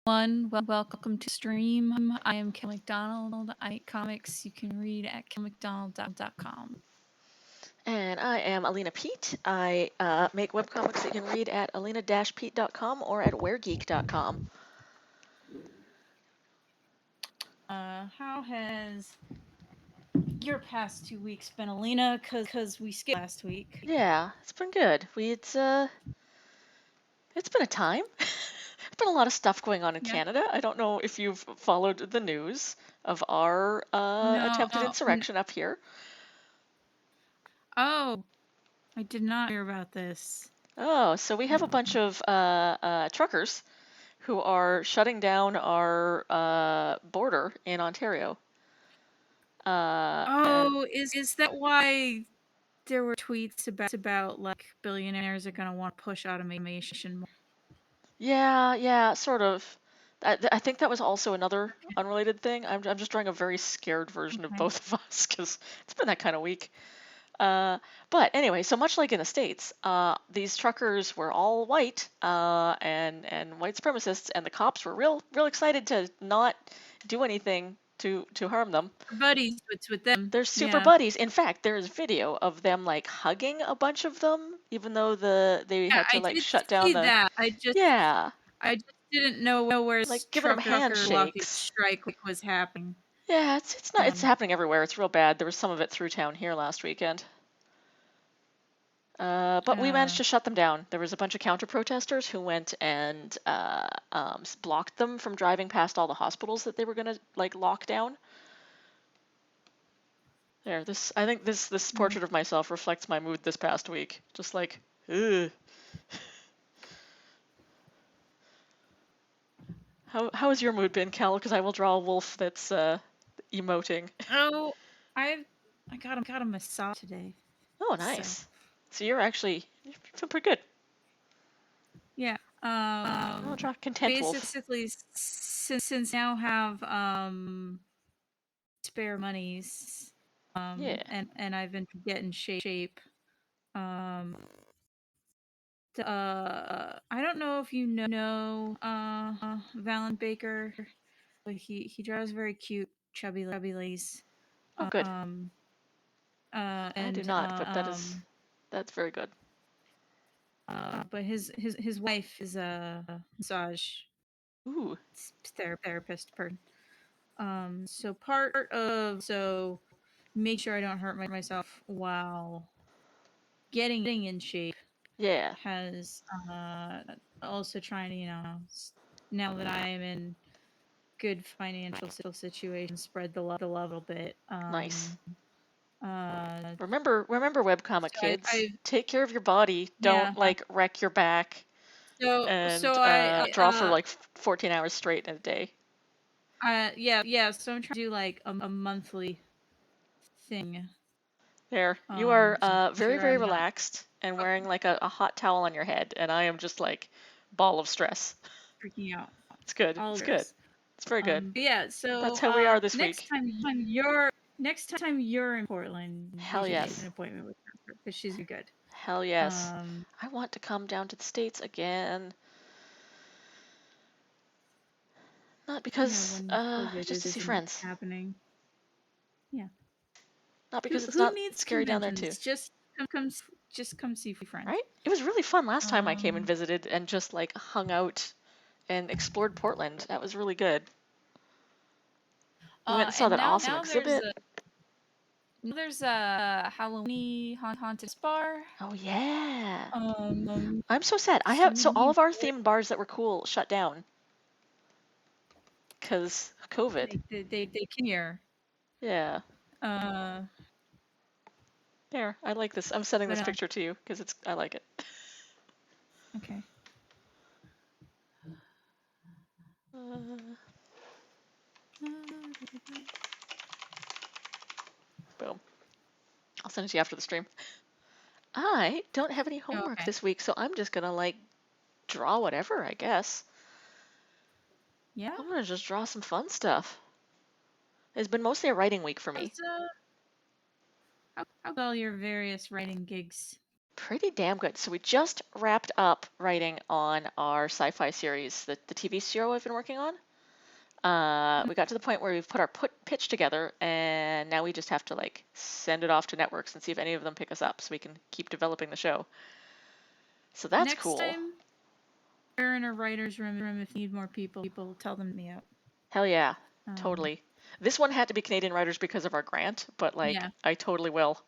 Welcome to the stream. I am Kel McDonald. I make comics you can read at kelmcdonald.com. And I am Alina Pete. I make webcomics that you can read at alina-pete.com or at weregeek.com. How has your past 2 weeks been, Alina? Because we skipped last week. Yeah, it's been good. It's been a time. There's been a lot of stuff going on in Yeah. Canada. I don't know if you've followed the news of our No. attempted insurrection up here. Oh, I did not hear about this. Oh, so we have a bunch of truckers who are shutting down our border in Ontario. Is that why there were tweets about like billionaires are gonna want to push automation more? Yeah, sort of. I think that was also another unrelated thing. I'm just drawing a very scared version of Okay. both of us because it's been that kind of week. But anyway, so much like in the States, these truckers were all white and white supremacists, and the cops were real excited to not do anything to harm them. Buddies with them. They're super Yeah. buddies. In fact, there's video of them like hugging a bunch of them, even though they Yeah, had to I like did shut down see the. that. Yeah, I just didn't know where like giving them trucker walking handshakes. strike was happening. Yeah, it's not it's Um, happening everywhere. It's real bad. There was some of it through town here last weekend. But we managed uh, to shut them down. There was a bunch of counter protesters who went and blocked them from driving past all the hospitals that they were gonna like lock down. There, I think this portrait of myself reflects my mood this past week. Just like, ugh. How has your mood been, Cal? Because I will draw a wolf that's emoting. oh, I got a massage today. Oh, So nice. So you feel pretty good. yeah. I'll draw a content wolf. Basically, since now have spare monies, Yeah. and I've been getting shape. Um, I don't know if you know Valen Baker, but he draws very cute chubby ladies. Oh, good. Um, I do and not, but that's very good. but his wife is a massage Ooh. therapist person. So part of make sure I don't hurt myself while getting in shape Yeah. has also trying to now that I am in good financial situation, spread the love a little bit. Nice. Uh, Remember webcomic so kids. I Take care of your body. yeah. Don't like wreck your back So and I draw for like 14 hours straight in a day. yeah. So I'm trying to do like a monthly thing. There. You are To make sure very I'm not relaxed and wearing like a hot towel on your head, and I am just like ball of stress. freaking out. It's good. All It's of good. this. It's very good. But yeah. That's So how we are this week. next time you're in Portland, we Hell should make an yes. appointment with her because she's good. Hell yes. Um, I want to come down to the States again. Not because, when COVID just to see isn't friends. happening. Yeah. Not because it's Who not needs scary down there too. conventions? Just come see friends. Right? It was really fun last time I came and Um, visited and just like hung out and explored Portland. That was really good. We went and saw and that now awesome exhibit. there's a Halloween haunted bar. Oh yeah. Um, I'm so sad. so So all maybe of our themed bars that were cool shut down because COVID. they can hear. Yeah. Uh, There. I like this. I'm sending but this picture to you because I like it. okay. Uh, boom. I'll send it to you after the stream. I don't have any homework Okay. this week, so I'm just gonna like draw whatever, I guess. Yeah. I'm gonna just draw some fun stuff. It's been mostly a writing week for me. How well your various writing gigs? Pretty damn good. So we just wrapped up writing on our sci-fi series, the TV show I've been working on. We got to the point where we've put our pitch together, and now we just have to like send it off to networks and see if any of them pick us up, so we can keep developing the show. So that's Next cool. time, we're in a writer's room. If you need more people, tell them me out. Hell yeah, totally. This one had to be Canadian writers because of our grant, but like Yeah. I totally will.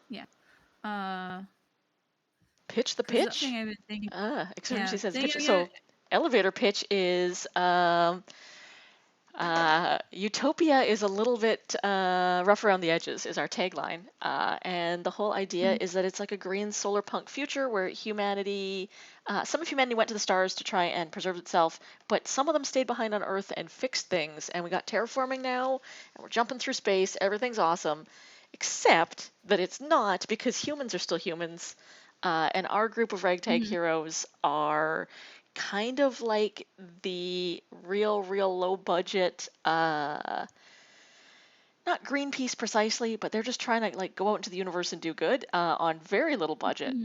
Yeah. Pitch the 'Cause the pitch. thing I've been thinking. Extremely says Thing pitch. I've So elevator pitch is Utopia is a little bit rough around the edges, is our tagline. And the whole idea is that it's like a green solar punk future where humanity, some of humanity went to the stars to try and preserve itself, but some of them stayed behind on Earth and fixed things. And we got terraforming now, and we're jumping through space. Everything's awesome, except that it's not because humans are still humans. And our group of ragtag heroes are kind of like the real low budget, not Greenpeace precisely, but they're just trying to like go out into the universe and do good on very little budget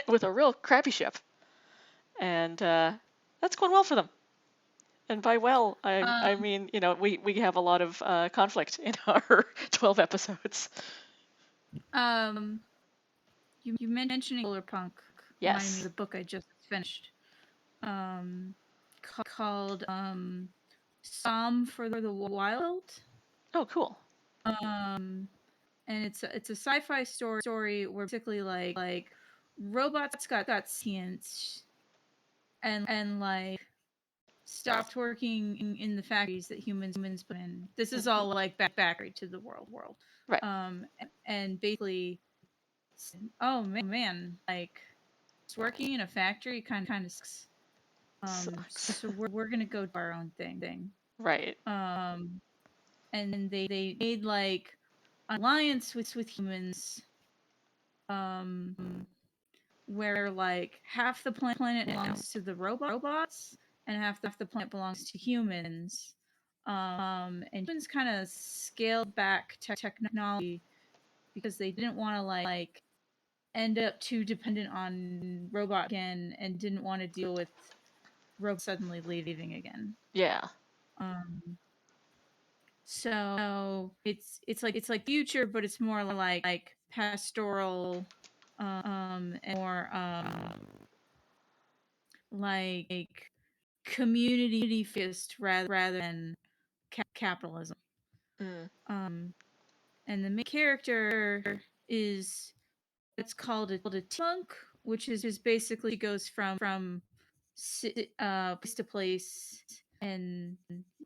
with a real crappy ship, and that's going well for them. And by well, I mean we have a lot of conflict in our 12 episodes. You mentioning Cyberpunk reminded me of Yes. the book I just finished. Called Psalm for the Wild. Oh, cool. And it's a sci-fi story where basically like robots got sentience and like stopped working in the factories that humans put in. This is all like backstory to the world. Right. And basically, oh man, like it's working in a factory kind of sucks. Sucks. So we're gonna go do our own thing. Right. And then they made like an alliance with humans, where like half the planet belongs to the robots and half the planet belongs to humans. And humans kind of scaled back technology because they didn't want to like end up too dependent on robot again and didn't want to deal with robots suddenly leaving again. Yeah. So it's like future, but it's more like pastoral, and more like community focused rather than capitalism. Mm. And the main character is it's called a monk, which is basically goes from place to place and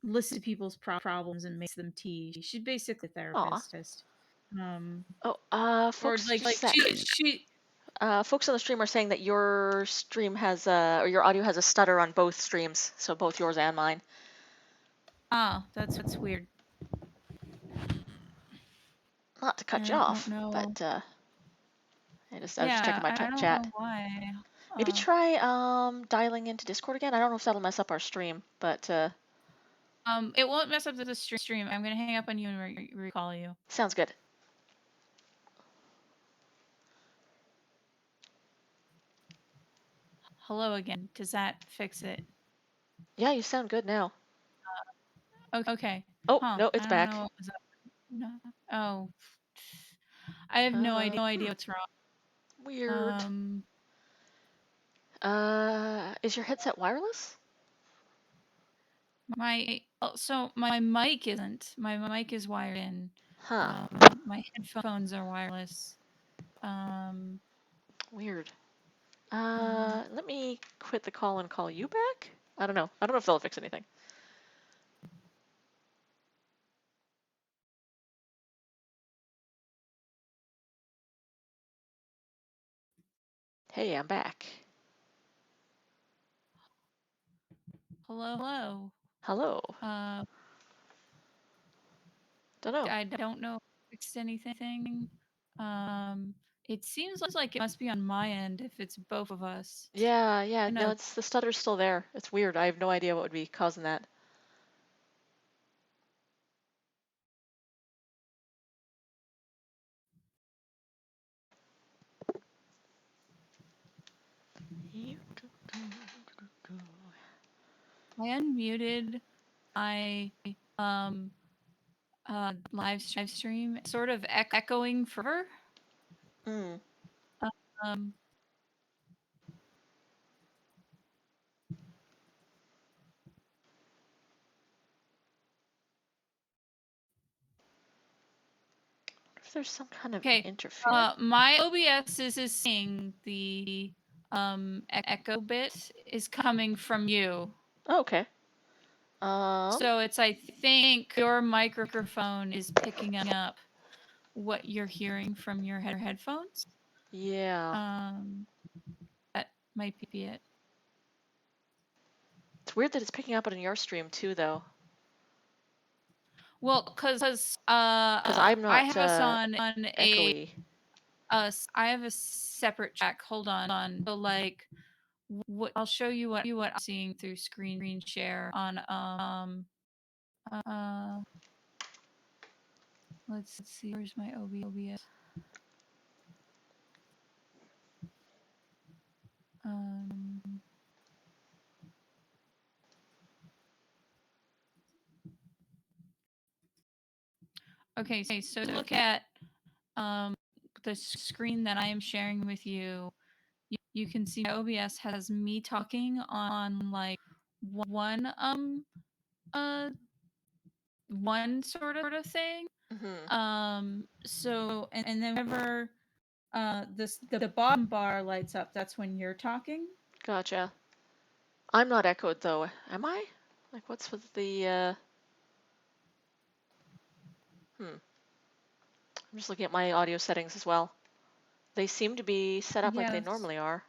listen to people's problems and makes them tea. She's basically a Aw. therapist. Um, Oh, or folks, like just a sec. she Folks on the stream are saying that your stream has or your audio has a stutter on both streams, so both yours and mine. that's weird. Not to cut you I off, don't know. but I was just checking Yeah, my I don't chat. know why. Maybe try dialing into Discord again. I don't know if that'll mess up our stream, but It won't mess up the stream. I'm gonna hang up on you and recall you. sounds good. Hello again. Does that fix it? Yeah, you sound good now. Okay. Oh, Huh. no, it's I don't back. know what was up. No. Oh. I have no idea what's wrong. Weird. Is your headset wireless? So my mic isn't. My mic is wired in. Huh. My headphones are wireless. Weird. Let me quit the call and call you back? I don't know. I don't know if they'll fix anything. Hey, I'm back. Hello. Hello. Don't know. I don't know if I fixed anything. It seems like it must be on my end if it's both of us. Yeah. No, No. it's the stutter's still there. It's weird. I have no idea what would be causing that. I unmuted my live stream, sort of echoing forever. Mm. Um, If there's some kind of okay. interference. My OBS is saying the echo bit is coming from you. Oh, okay. So it's, I think your microphone is picking up what you're hearing from your headphones. Yeah. That might be it. It's weird that it's picking up on your stream too, though. Well, because I'm not I have us on echoey. I have a separate track. Hold on. So like, what I'll show you what I'm seeing through screen share on let's see, where's my OBS? Okay, so look at the screen that I am sharing with you. You can see my OBS has me talking on like one one sort of thing. So and then whenever the bottom bar lights up, that's when you're talking. Gotcha. I'm not echoed though, am I? Like, what's with the I'm just looking at my audio settings as well. They seem to be set up like they normally are.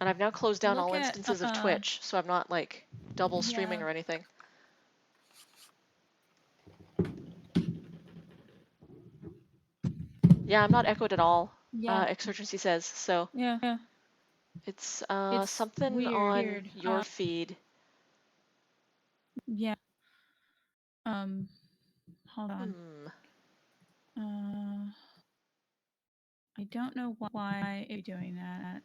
And I've now closed down all instances of Twitch, so I'm not like double streaming or anything. Yeah, I'm not echoed at all. Exurgency says so. Yeah. It's something weird. on your feed. Yeah. Hold on. I don't know why you're doing that.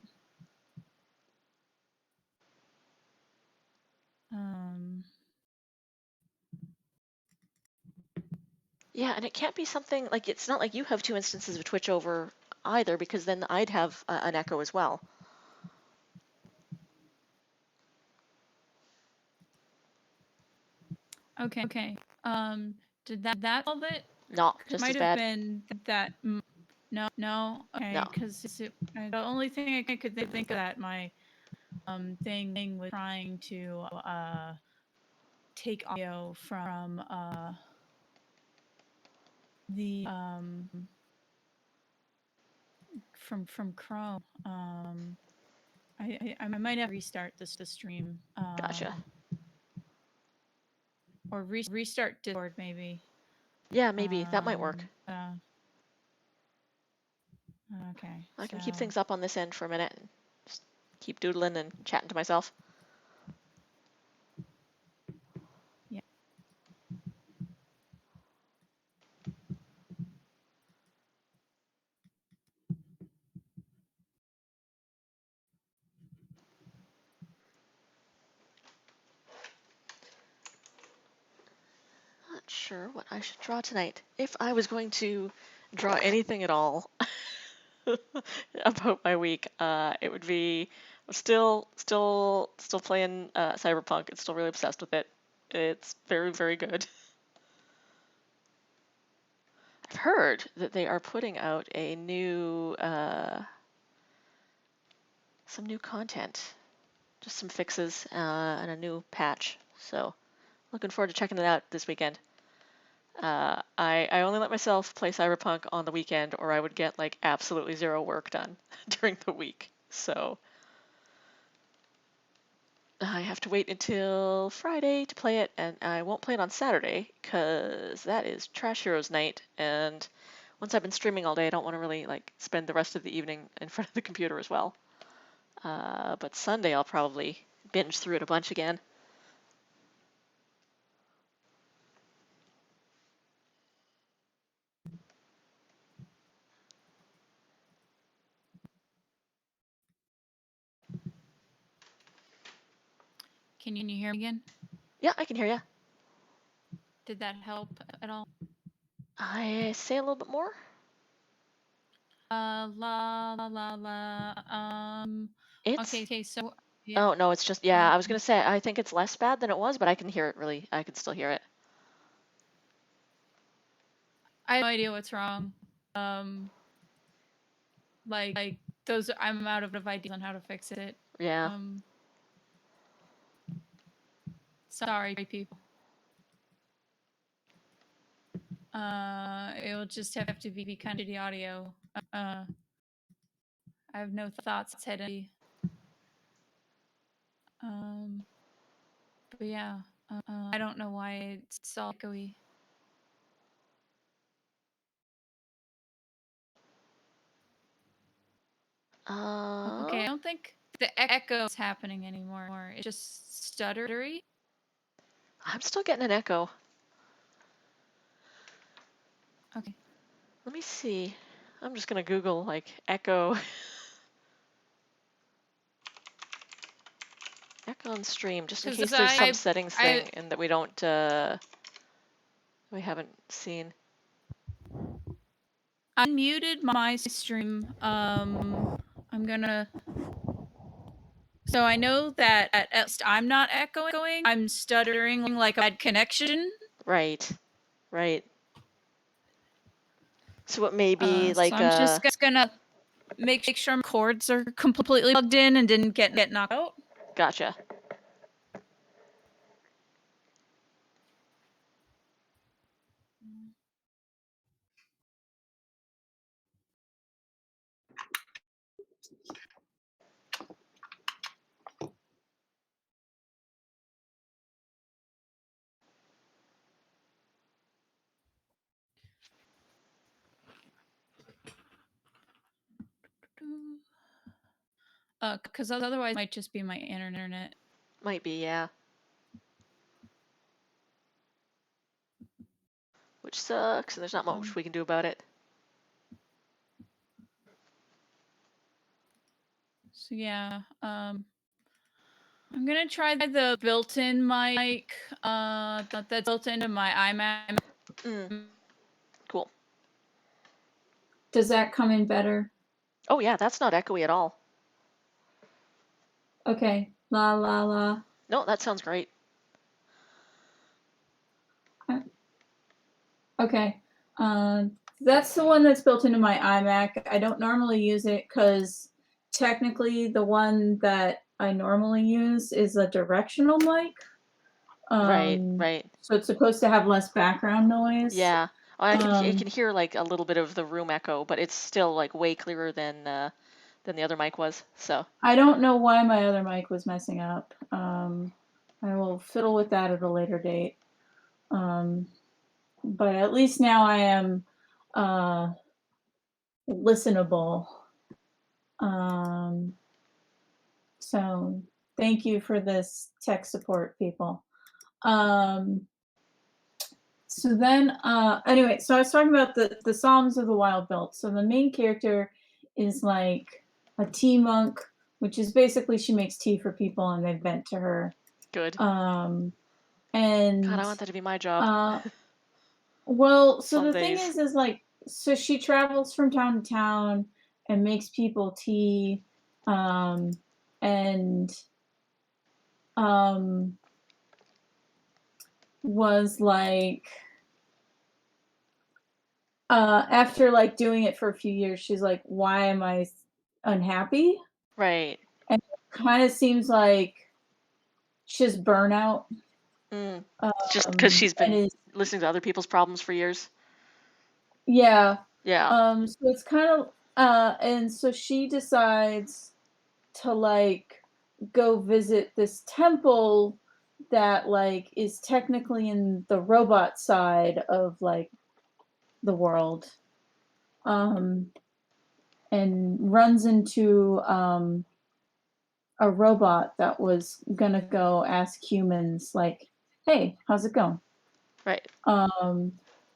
Yeah, and it can't be something like, it's not like you have two instances of Twitch over either, because then I'd have an echo as well. Okay. Did that solve it? No, just as bad. Might have been that. No. Okay, because the only thing I could think of that my thing was trying to take audio from the from Chrome. I might have to restart the stream. Gotcha. Or restart Discord maybe. Yeah, maybe that might work. Okay. I can keep things up on this end for a minute and just keep doodling and chatting to myself. Yeah. Not sure what I should draw tonight. If I was going to draw anything at all about my week, it would be still playing Cyberpunk. It's still really obsessed with it. It's very, very good. I've heard that they are putting out a new some new content, just some fixes and a new patch. So looking forward to checking it out this weekend. I only let myself play Cyberpunk on the weekend, or I would get like absolutely zero work done during the week. So I have to wait until Friday to play it, and I won't play it on Saturday because that is Trash Heroes night. And once I've been streaming all day, I don't want to really like spend the rest of the evening in front of the computer as well. But Sunday I'll probably binge through it a bunch again. Can you hear me again? Yeah, I can hear you. Did that help at all? I say a little bit more. La la la la. It's Okay. So yeah. Oh no, it's just I was gonna say I think it's less bad than it was, but I can hear it really. I can still hear it. I have no idea what's wrong. Like those. I'm out of ideas on how to fix it. Yeah. Sorry, people. It'll just have to be kind of the audio. I have no thoughts headed. But yeah, I don't know why it's all echoey. Okay, I don't think the echo is happening anymore. It's just stuttery. I'm still getting an echo. Okay. Let me see. I'm just gonna Google like echo. Echo on stream, just in case there's some settings thing and that we don't we haven't seen. Unmuted my stream. I'm gonna. So I know that at least I'm not echoing. I'm stuttering like a bad connection. Right. Right. So it may be like so I'm just gonna make sure my cords are completely plugged in and didn't get knocked out. Gotcha. Because otherwise it might just be my internet. Might be, yeah. Which sucks, and there's not much we can do about it. So yeah, I'm gonna try the built-in mic that's built into my iMac. Cool. Does that come in better? Oh yeah, that's not echoey at all. Okay. La la la. No, that sounds great. Okay. That's the one that's built into my iMac. I don't normally use it because technically the one that I normally use is a directional mic. Right. So it's supposed to have less background noise. Yeah. Oh, I can hear like a little bit of the room echo, but it's still like way clearer than the other mic was. So I don't know why my other mic was messing up. I will fiddle with that at a later date. But at least now I am listenable. So thank you for this tech support, people. So then, anyway, so I was talking about the Psalms of the Wild Built. So the main character is like a tea monk, which is basically she makes tea for people and they vent to her. good. And God, I want that to be my job. Well, so Some the days. thing is like, so she travels from town to town and makes people tea, and was like, after like doing it for a few years, she's like, why am I unhappy? Right. And it kind of seems like she's burnout. Just because she's been listening to other people's problems for years. Yeah. Yeah. So it's kind of, and so she decides to like go visit this temple that like is technically in the robot side of like the world, and runs into a robot that was gonna go ask humans like, hey, how's it going? Right.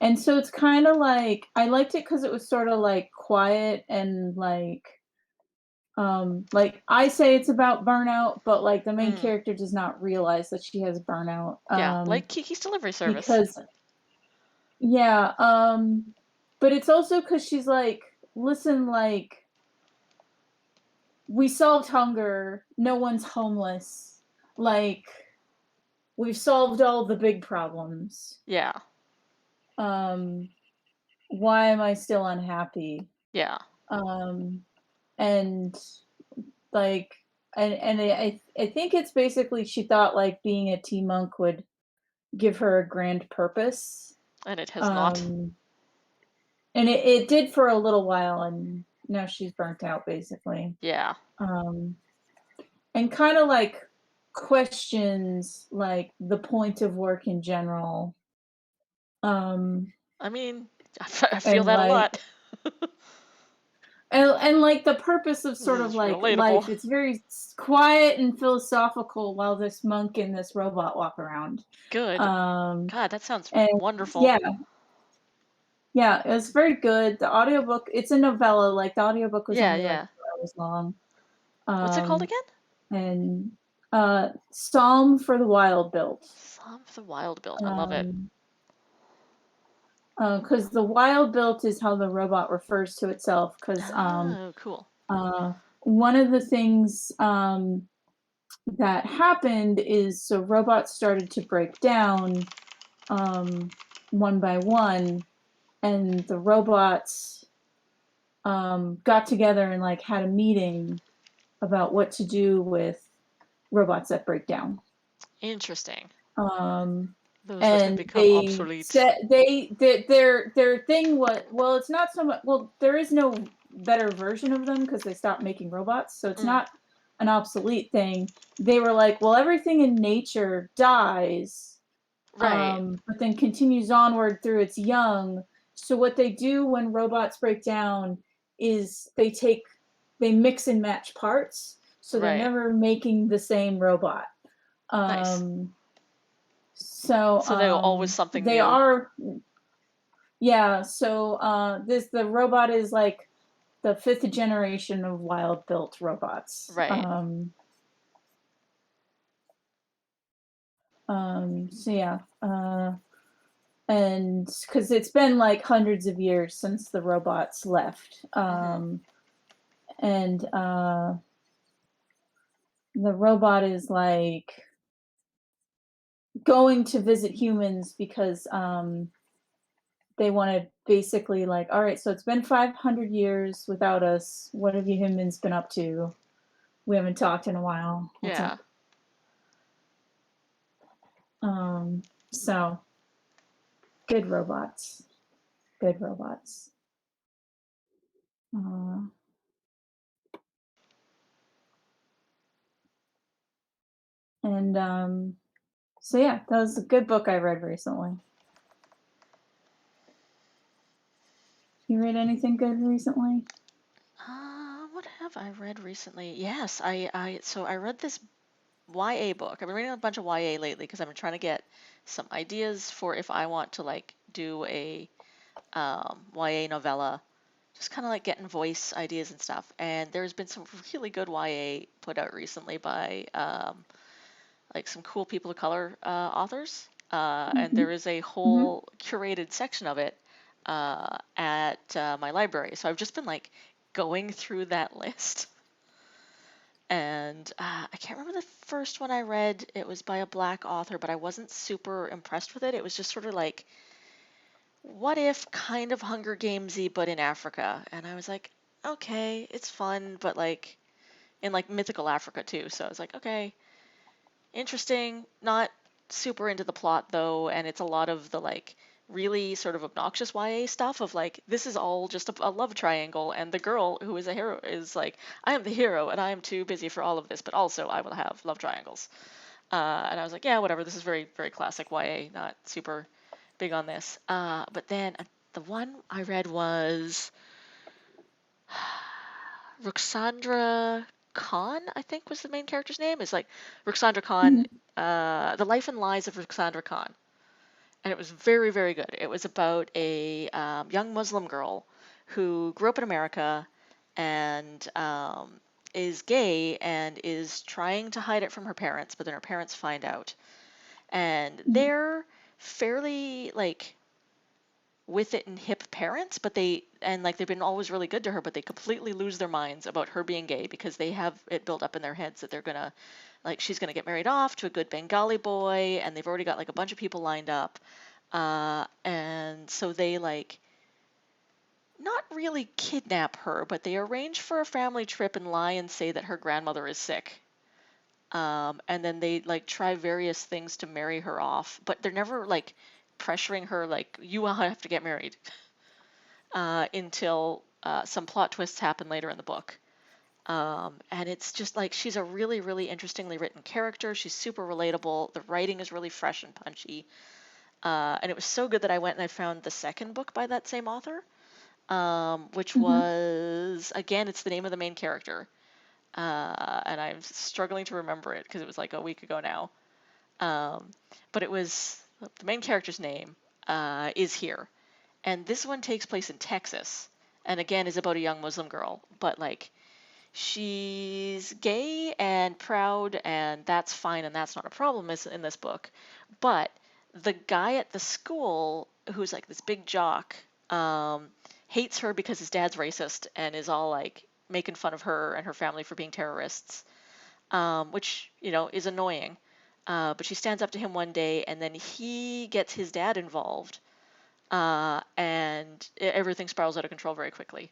And so it's kind of like, I liked it because it was sort of like quiet and like like I say it's about burnout, but like the main Mm, character does not realize that she has burnout. yeah, like Kiki's Delivery Service. Because yeah, but it's also because she's like, listen, like we solved hunger, no one's homeless, like we've solved all the big problems. Yeah, Um, why am I still unhappy? yeah. Um, and like, and I think it's basically she thought like being a tea monk would give her a grand purpose. And it has not. Um, and it did for a little while, and now she's burnt out basically. Yeah. Um, and kind of like questions like the point of work in general. Um, I mean, I feel and that a like lot. and like the purpose of This sort of is like relatable. life. It's very quiet and philosophical while this monk and this robot walk around. Good. Um, God, that sounds and wonderful. yeah, yeah, it's very good. The audiobook, it's a novella. Like the audiobook was Yeah, only like yeah. 4 hours long. What's it called Um, again? and Psalm for the Wild Built. Psalm of the Wild Built. I love it. Um, because the wild built is how the robot refers to itself. Because Oh, cool. one of the things that happened is so robots started to break down um, one by one, and the robots got together and like had a meeting about what to do with robots that break down. Interesting. Um, Those that have and become they obsolete. said their thing was, well, it's not so much, well, there is no better version of them because they stopped making robots, so it's Mm, not an obsolete thing. They were like, well, everything in nature dies, right, but then continues onward through its young. So what they do when robots break down is they mix and match parts, so they're right. never making the same robot. Nice. um so So they're always something they new. are, yeah, so this the robot is like the fifth generation of wild built robots. Right. So yeah, and because it's been like hundreds of years since the robots left, Mm-hmm. and the robot is like going to visit humans because they want to basically like, all right, so it's been 500 years without us. What have you humans been up to? We haven't talked in a while. What's Yeah. up? So good robots, good robots. Uh, and so yeah, that was a good book I read recently. You read anything good recently? What have I read recently? Yes, so I read this YA book. I've been reading a bunch of YA lately because I've been trying to get some ideas for if I want to like do a YA novella, just kind of like getting voice ideas and stuff. And there's been some really good YA put out recently by like some cool people of color authors. And Mm-hmm. there is a Mm-hmm. whole curated section of it at my library. So I've just been like going through that list. And I can't remember the first one I read. It was by a black author, but I wasn't super impressed with it. It was just sort of like, what if kind of Hunger Gamesy, but in Africa? And I was like, okay, it's fun, but like in like mythical Africa too. So I was like, okay, interesting. Not super into the plot though, and it's a lot of the like really sort of obnoxious YA stuff of like this is all just a love triangle, and the girl who is a hero is like, I am the hero and I am too busy for all of this, but also I will have love triangles. And I was like, yeah, whatever. This is very very classic YA, not super big on this. But then the one I read was Ruxandra Khan, I think was the main character's name. It's like Ruxandra Khan, Mm-hmm. The Life and Lives of Ruxandra Khan. And it was very, very good. It was about a young Muslim girl who grew up in America and is gay and is trying to hide it from her parents, but then her parents find out. And they're fairly like with it and hip parents, but they've been always really good to her, but they completely lose their minds about her being gay because they have it built up in their heads that they're gonna she's gonna get married off to a good Bengali boy, and they've already got like a bunch of people lined up. And so they not really kidnap her, but they arrange for a family trip and lie and say that her grandmother is sick. And then they try various things to marry her off, but they're never pressuring her you will have to get married until some plot twists happen later in the book. And it's just she's a really, really interestingly written character. She's super relatable. The writing is really fresh and punchy. And it was so good that I went and I found the second book by that same author, which was, again, it's the name of the main character. And I'm struggling to remember it because it was like a week ago now. But it was, the main character's name is here. And this one takes place in Texas. And again, is about a young Muslim girl. But she's gay and proud, and that's fine, and that's not a problem in this book. But the guy at the school, who's this big jock, hates her because his dad's racist and is all making fun of her and her family for being terrorists, which is annoying. But she stands up to him one day, and then he gets his dad involved, and everything spirals out of control very quickly.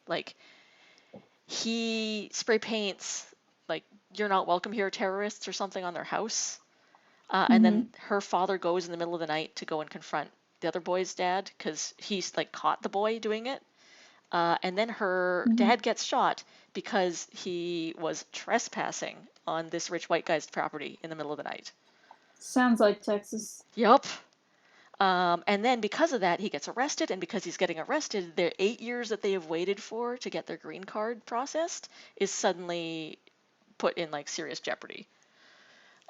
He spray paints "You're not welcome here, terrorists" or something on their house. And then her father goes in the middle of the night to go and confront the other boy's dad because he's caught the boy doing it. And then her dad gets shot because he was trespassing on this rich white guy's property in the middle of the night. Sounds like Texas. Yup. And then because of that, he gets arrested, and because he's getting arrested, their 8 years that they have waited for to get their green card processed is suddenly put in serious jeopardy.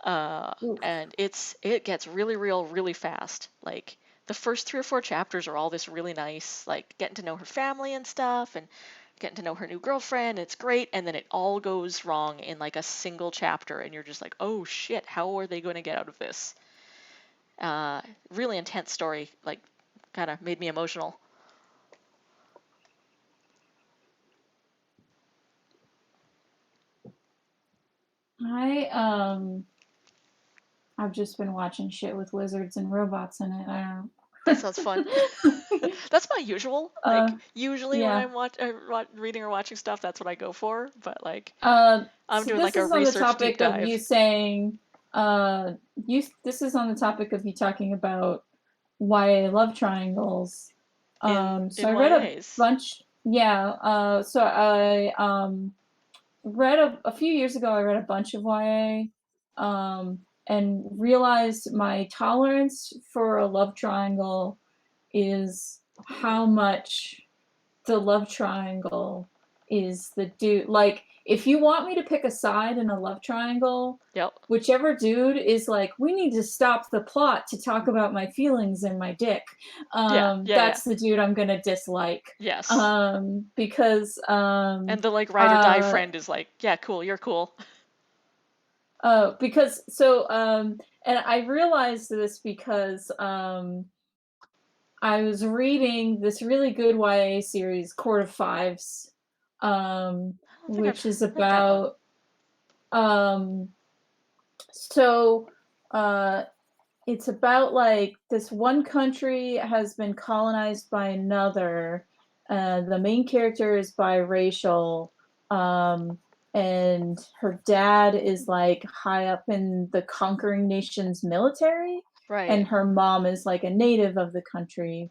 And it gets really real really fast. The first 3 or 4 chapters are all this really nice, getting to know her family and stuff, and getting to know her new girlfriend. It's great, and then it all goes wrong in a single chapter, and you're just oh shit, how are they going to get out of this? Really intense story, kind of made me emotional. I've just been watching shit with wizards and robots in it. I don't know. That sounds fun. That's my usual. Usually yeah. when I'm reading or watching stuff, that's what I go for. But I'm so doing this a is on the research topic deep dive. of you saying, this is on the topic of you talking about YA love triangles. So I read YAs. a bunch. Yeah. So I read a few years ago. I read a bunch of YA. And realized my tolerance for a love triangle is how much the love triangle is the dude. If you want me to pick a side in a love triangle, Yep. whichever dude is we need to stop the plot to talk about my feelings and my dick. That's the dude I'm gonna dislike. Yes. Because and the ride or die friend is yeah, cool, you're cool. Because and I realized this because I was reading this really good YA series, Court of Fives, which is about it's about this one country has been colonized by another. The main character is biracial. And her dad is high up in the conquering nation's military. Right. And her mom is a native of the country.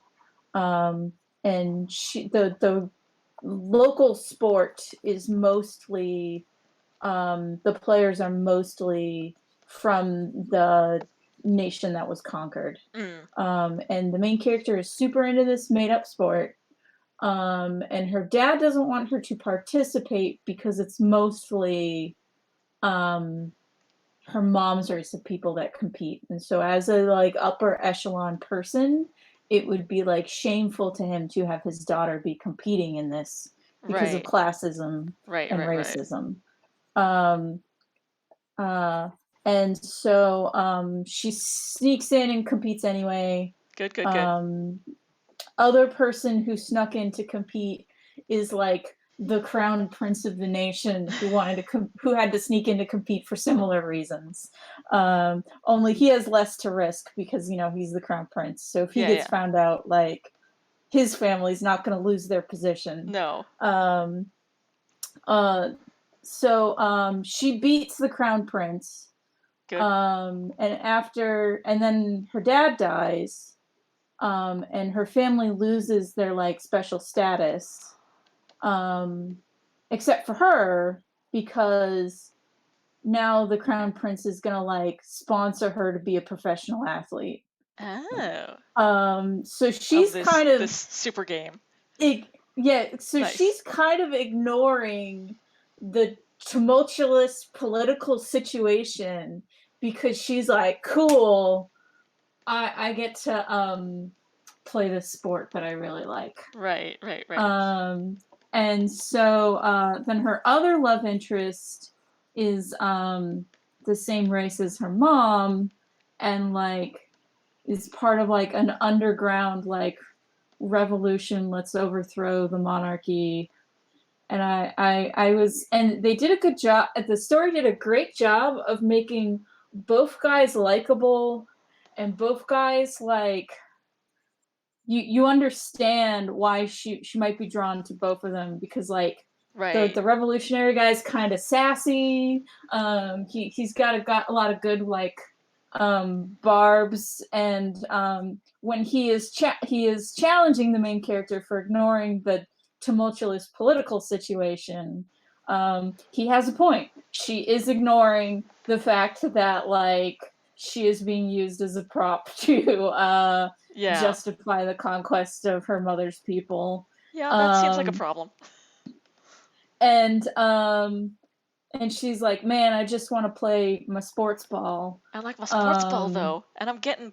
And the local sport is mostly, the players are mostly from the nation that was conquered. And the main character is super into this made-up sport. And her dad doesn't want her to participate because it's mostly her mom's race of people that compete. And so as a upper echelon person, it would be shameful to him to have his daughter be competing in this because of classism and racism. Um, and so she sneaks in and competes anyway. Good. Other person who snuck in to compete is like the crown prince of the nation who who had to sneak in to compete for similar reasons. Only he has less to risk because he's the crown prince. So if he gets Yeah. found out, like his family's not going to lose their position. No. So she beats the crown prince. Good. And then her dad dies. And her family loses their like special status, except for her, because now the crown prince is gonna like sponsor her to be a professional athlete. Oh. So Of she's this kind of super game. so Nice. she's kind of ignoring the tumultuous political situation because she's like, cool, I get to play this sport that I really like. Right. And so then her other love interest is the same race as her mom, and like is part of like an underground like revolution. Let's overthrow the monarchy. And and they did a good job. The story did a great job of making both guys likable, and both guys like you understand why she might be drawn to both of them, because like Right. the revolutionary guy's kind of sassy. He's got a lot of good like barbs, and when he is challenging the main character for ignoring the tumultuous political situation, he has a point. She is ignoring the fact that like she is being used as a prop to justify the conquest of her mother's people. Yeah, that seems like a problem. And she's like, man, I just want to play my sports ball. I like my sports ball though, and I'm getting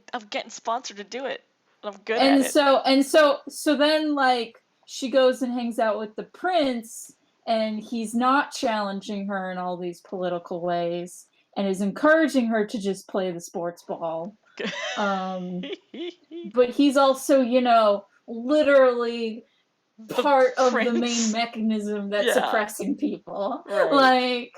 sponsored to do it. I'm good and at it. So then like she goes and hangs out with the prince, and he's not challenging her in all these political ways, and is encouraging her to just play the sports ball. But he's also, literally part of the main mechanism that's suppressing people. Right.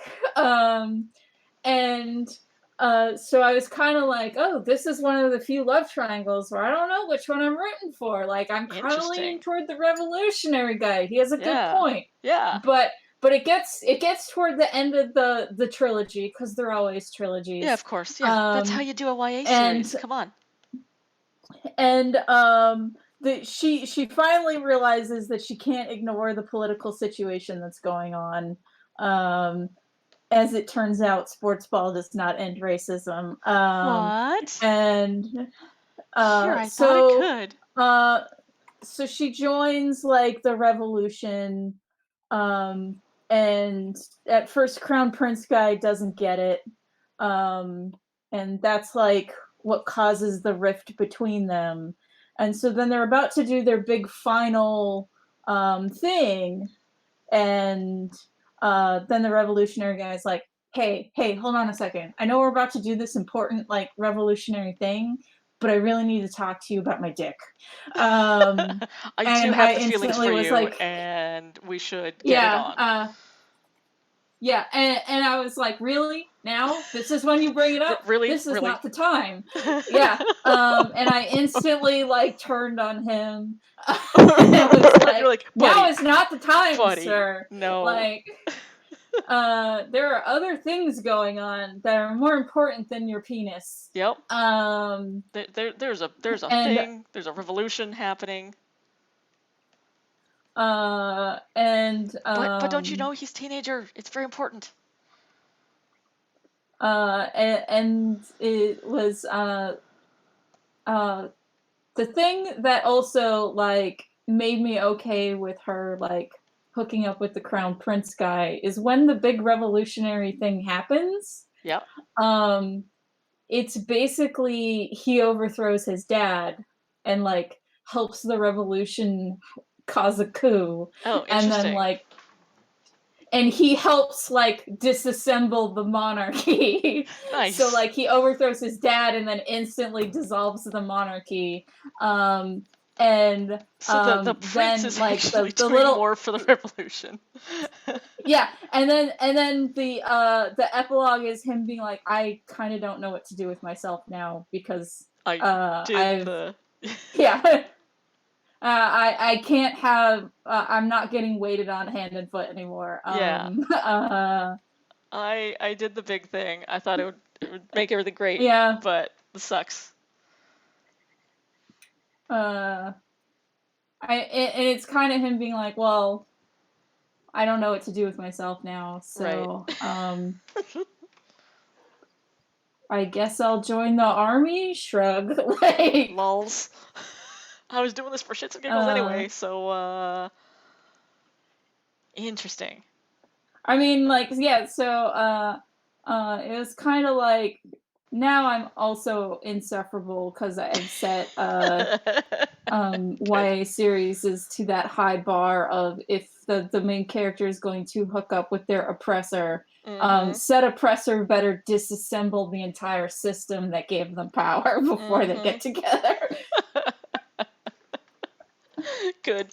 So I was kind of like, oh, this is one of the few love triangles where I don't know which one I'm rooting for. Like, I'm kind of leaning toward the revolutionary guy. He has a good point. Yeah. But it gets toward the end of the trilogy, because they're always trilogies. Yeah, of course. Yeah, that's how you do a YA series. Come on. And she finally realizes that she can't ignore the political situation that's going on. As it turns out, sports ball does not end racism. What? And I thought it could. So she joins like the revolution, and at first Crown Prince guy doesn't get it, and that's like what causes the rift between them. And so then they're about to do their big final thing, and then the revolutionary guy is like, hey, hold on a second. I know we're about to do this important like revolutionary thing, but I really need to talk to you about my dick. I do have the feelings for you, like, and we should get it on. Yeah, and I was like, really? Now? This is when you bring it up? Really? This is not the time. Yeah. And I instantly like turned on him. It was like, now is not the time, sir. No. Like, there are other things going on that are more important than your penis. Yep. There's a thing. There's a revolution happening. But don't you know he's teenager? It's very important. And it was the thing that also like made me okay with her like hooking up with the crown prince guy is when the big revolutionary thing happens. Yep. It's basically he overthrows his dad and like helps the revolution cause a coup. Oh, interesting. And then like and he helps like disassemble the monarchy. Nice. So like he overthrows his dad and then instantly dissolves the monarchy. And So the prince then is like actually the doing little more for the revolution. yeah, and then the epilogue is him being like, I kind of don't know what to do with myself now because I've yeah. I can't have. I'm not getting weighted on hand and foot anymore. Yeah. I did the big thing. I thought it would make everything great. Yeah. But this sucks. And it's kind of him being like, well, I don't know what to do with myself now, so right. I guess I'll join the army. Shrug. Like, lols. I was doing this for shits and giggles anyway, so interesting. I mean, like, yeah, so it was kind of like, now I'm also insufferable because I've set YA series is to that high bar of if the main character is going to hook up with their oppressor, said oppressor better disassemble the entire system that gave them power before they get together. Good.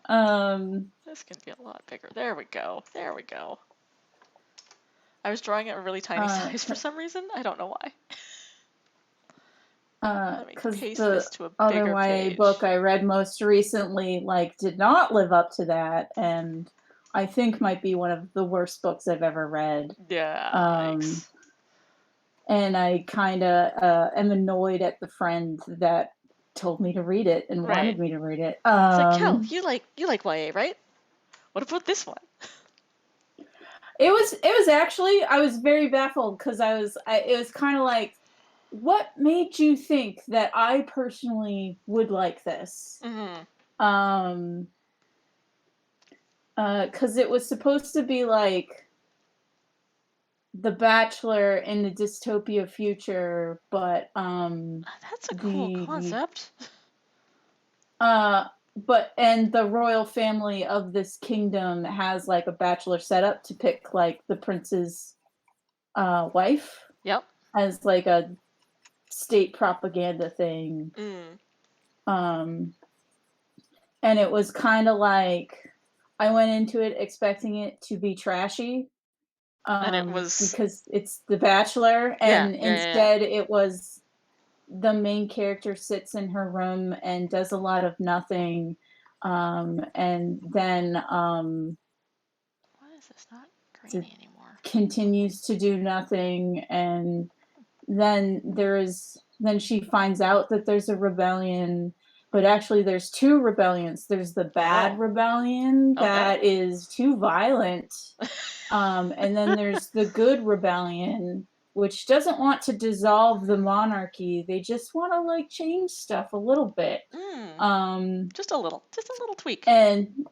This can be a lot bigger. There we go. There we go. I was drawing it a really tiny size for some reason. I don't know why. Because the other YA book I read most recently like did not live up to that, and I think might be one of the worst books I've ever read. Yeah. And I kind of am annoyed at the friend that told me to read it and wanted me to read it. It's like, Kel, you like YA, right? What about this one? It was actually, I was very baffled because it was kind of like, what made you think that I personally would like this? Because it was supposed to be like The Bachelor in the dystopia future, but that's a cool concept. And the royal family of this kingdom has like a bachelor setup to pick like the prince's wife. Yep. As like a state propaganda thing. And it was kind of like I went into it expecting it to be trashy. And it was because it's The Bachelor, and instead it was the main character sits in her room and does a lot of nothing, and then why is this not grainy anymore? Continues to do nothing, and then she finds out that there's a rebellion, but actually there's two rebellions. There's the bad rebellion that is too violent, and then there's the good rebellion, which doesn't want to dissolve the monarchy. They just want to like change stuff a little bit. Just a little tweak. And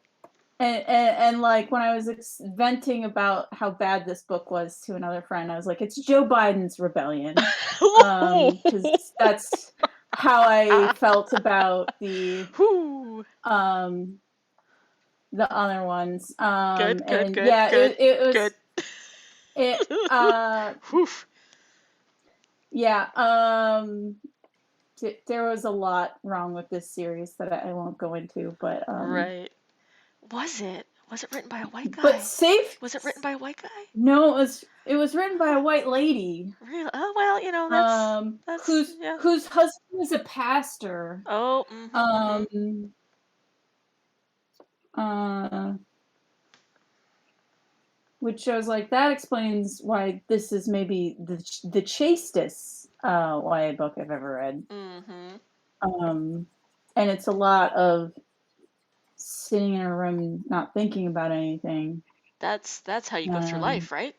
like when I was venting about how bad this book was to another friend, I was like, it's Joe Biden's rebellion. Because that's how I felt about the other ones. Good. Yeah, it was good. Yeah. There was a lot wrong with this series that I won't go into, but right. Was it written by a white guy? But safe. Was it written by a white guy? No, it was written by a white lady. Really? Oh well, you know that's whose husband is a pastor. Which shows like that explains why this is maybe the chastest YA book I've ever read. And it's a lot of sitting in a room not thinking about anything. That's how you go through life, right?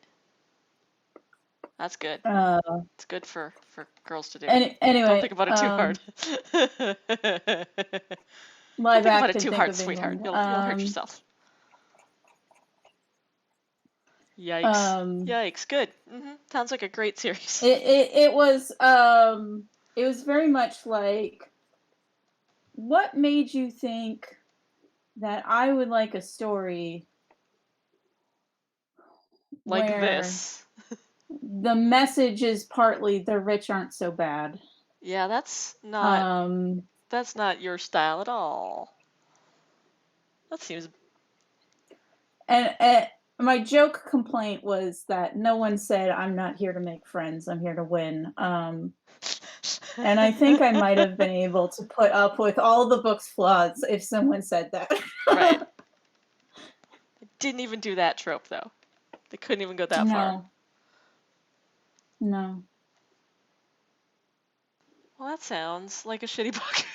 That's good. It's good for girls to do. Anyway, don't think about it too hard. Don't think about it too hard, sweetheart. You'll hurt yourself. Yikes! Yikes! Good. Sounds like a great series. It was very much like, what made you think that I would like a story Like where this. the message is partly the rich aren't so bad. Yeah, that's not your style at all. That seems and my joke complaint was that no one said I'm not here to make friends, I'm here to win. And I think I might have been able to put up with all the book's flaws if someone said that. Right. Didn't even do that trope though. They couldn't even go that far. No. Well, that sounds like a shitty book.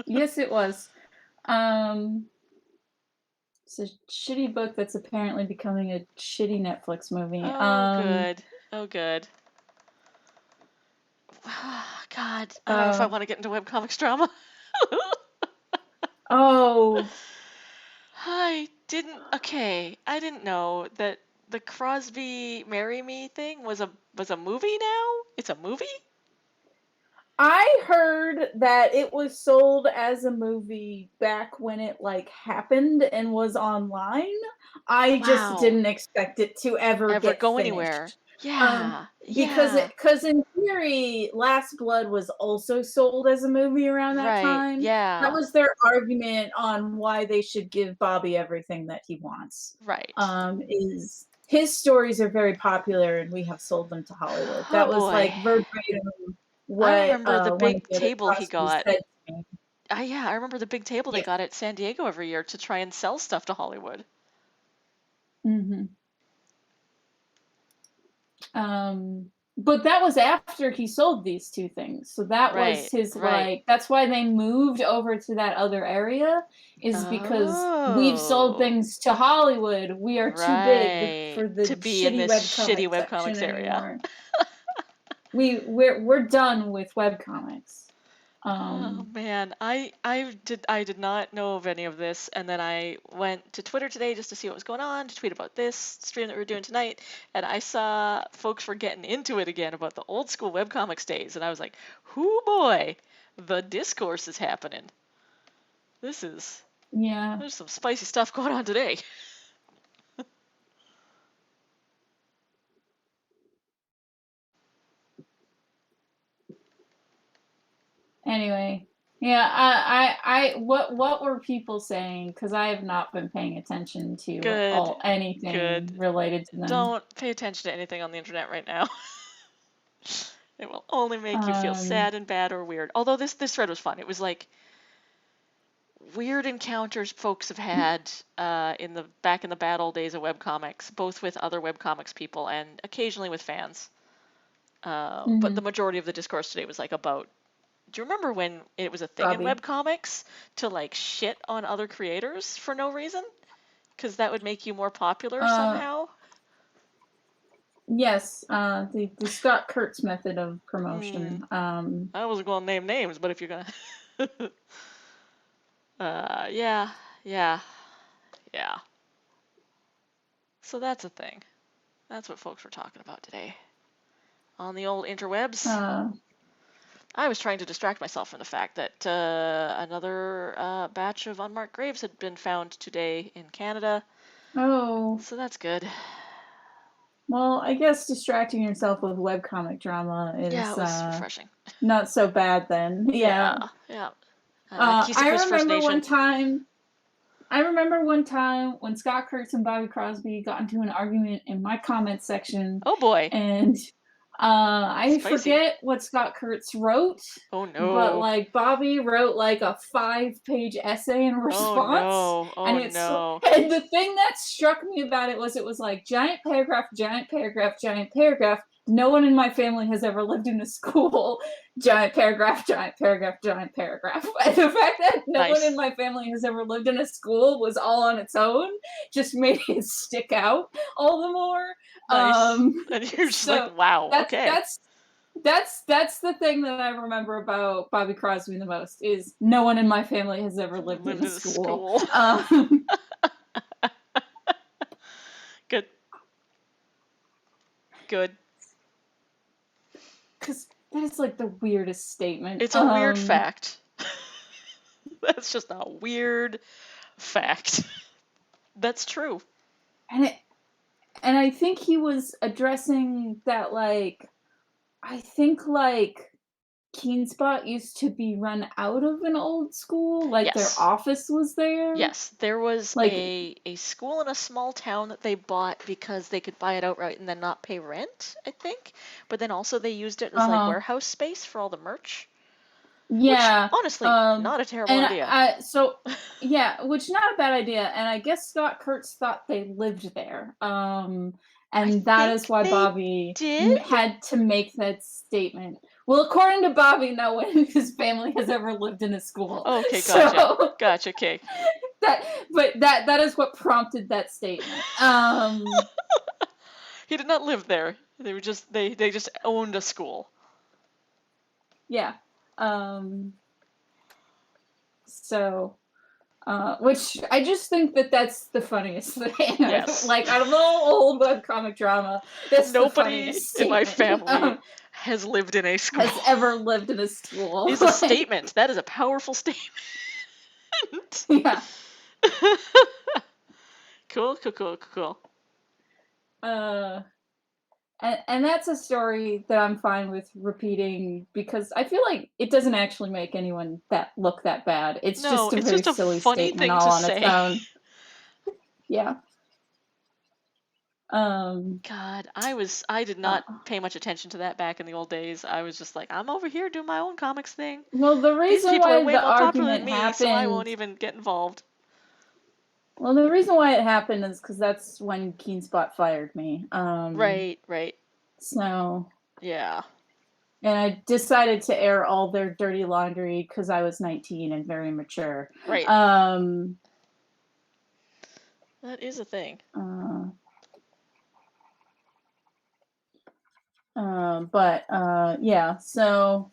Yes, it was. It's a shitty book that's apparently becoming a shitty Netflix movie. Oh, good. Oh, good. God, I don't know if I want to get into webcomics drama. Oh. I didn't know that the Crosby Marry Me thing was a movie now? It's a movie? I heard that it was sold as a movie back when it like happened and was online. I just Wow. didn't expect it to ever get go finished. anywhere. Yeah. Because in theory, Last Blood was also sold as a movie around that time. Yeah. That was their argument on why they should give Bobby everything that he wants. Right. Is his stories are very popular and we have sold them to Hollywood. That was like verbatim what I remember the one of big the other table he Crosbys got. said to me. Yeah, I remember the big table they got at San Diego every year to try and sell stuff to Hollywood. Mm-hmm. But that was after he sold these two things. So that was his like that's why they moved over to that other area, is because we've sold things to Hollywood. We are too big for the to be in shitty this shitty webcomics area. We're done with webcomics. Oh man, I did not know of any of this, and then I went to Twitter today just to see what was going on, to tweet about this stream that we're doing tonight, and I saw folks were getting into it again about the old school webcomics days, and I was like, "Hoo boy, the discourse is happening. There's some spicy stuff going on today." Anyway, what were people saying? Because I have not been paying attention to anything related to them. Don't pay attention to anything on the internet right now. It will only make you feel sad and bad or weird. Although this thread was fun. It was like weird encounters folks have had back in the bad old days of webcomics, both with other webcomics people and occasionally with fans. But the majority of the discourse today was like about, do you remember when it was a thing in webcomics to like shit on other creators for no reason? Because that would make you more popular somehow? Yes, the Scott Kurtz method of promotion. I wasn't going to name names, but if you're going to... yeah. So that's a thing. That's what folks were talking about today. On the old interwebs. I was trying to distract myself from the fact that another batch of unmarked graves had been found today in Canada. Oh. So that's good. Well, I guess distracting yourself with webcomic drama is it was refreshing. Not so bad then. Yeah. I remember one time when Scott Kurtz and Bobby Crosby got into an argument in my comments section. Oh boy. And I forget what Scott Kurtz wrote. Oh no. But like Bobby wrote like a 5-page essay in response. Oh no. And the thing that struck me about it was like giant paragraph, giant paragraph, giant paragraph. No one in my family has ever lived in a school. Giant paragraph, giant paragraph, giant paragraph. And the fact that no one in my family has ever lived in a school was all on its own just made it stick out all the more. Nice. And you're just like, wow, okay. That's the thing that I remember about Bobby Crosby the most, is no one in my family has ever lived in a school. Good. Because that is like the weirdest statement. It's a weird fact. That's just a weird fact. That's true. And I think he was addressing that, like, I think, like, Keenspot used to be run out of an old school, like, their Yes. office was there. Yes, there was Like, a school in a small town that they bought because they could buy it outright and then not pay rent, I think. But then also they used it as like uh-huh. warehouse space for all the merch, which Yeah, honestly, not a terrible and idea. so yeah, which not a bad idea, and I guess Scott Kurtz thought they lived there, I and that is think why they Bobby did. had to make that statement. Well, according to Bobby, no one in his family has ever lived in a school. Okay, gotcha. So Gotcha, okay. that is what prompted that statement. He did not live there. They were just they just owned a school. Yeah. So which I just think that that's the funniest thing. Yes. Like, out of all old webcomic drama, that's the Nobody funniest in my statement family has lived in a school. has ever lived in a school. Is a statement. That is a powerful statement. Yeah. Cool. And that's a story that I'm fine with repeating because I feel like it doesn't actually make anyone look that bad. It's No, just a it's very just a silly funny statement thing all to on its say. own. Yeah. God, I did not pay much attention to that back in the old days. I was just like, I'm over here doing my own comics thing. Well, the These reason people are why way the more popular than argument me, so I won't happened even get involved. Well, the reason why it happened is because that's when Keenspot fired me. Right. So, Yeah. and I decided to air all their dirty laundry because I was 19 and very mature. Right. Um, That is a thing. but yeah, so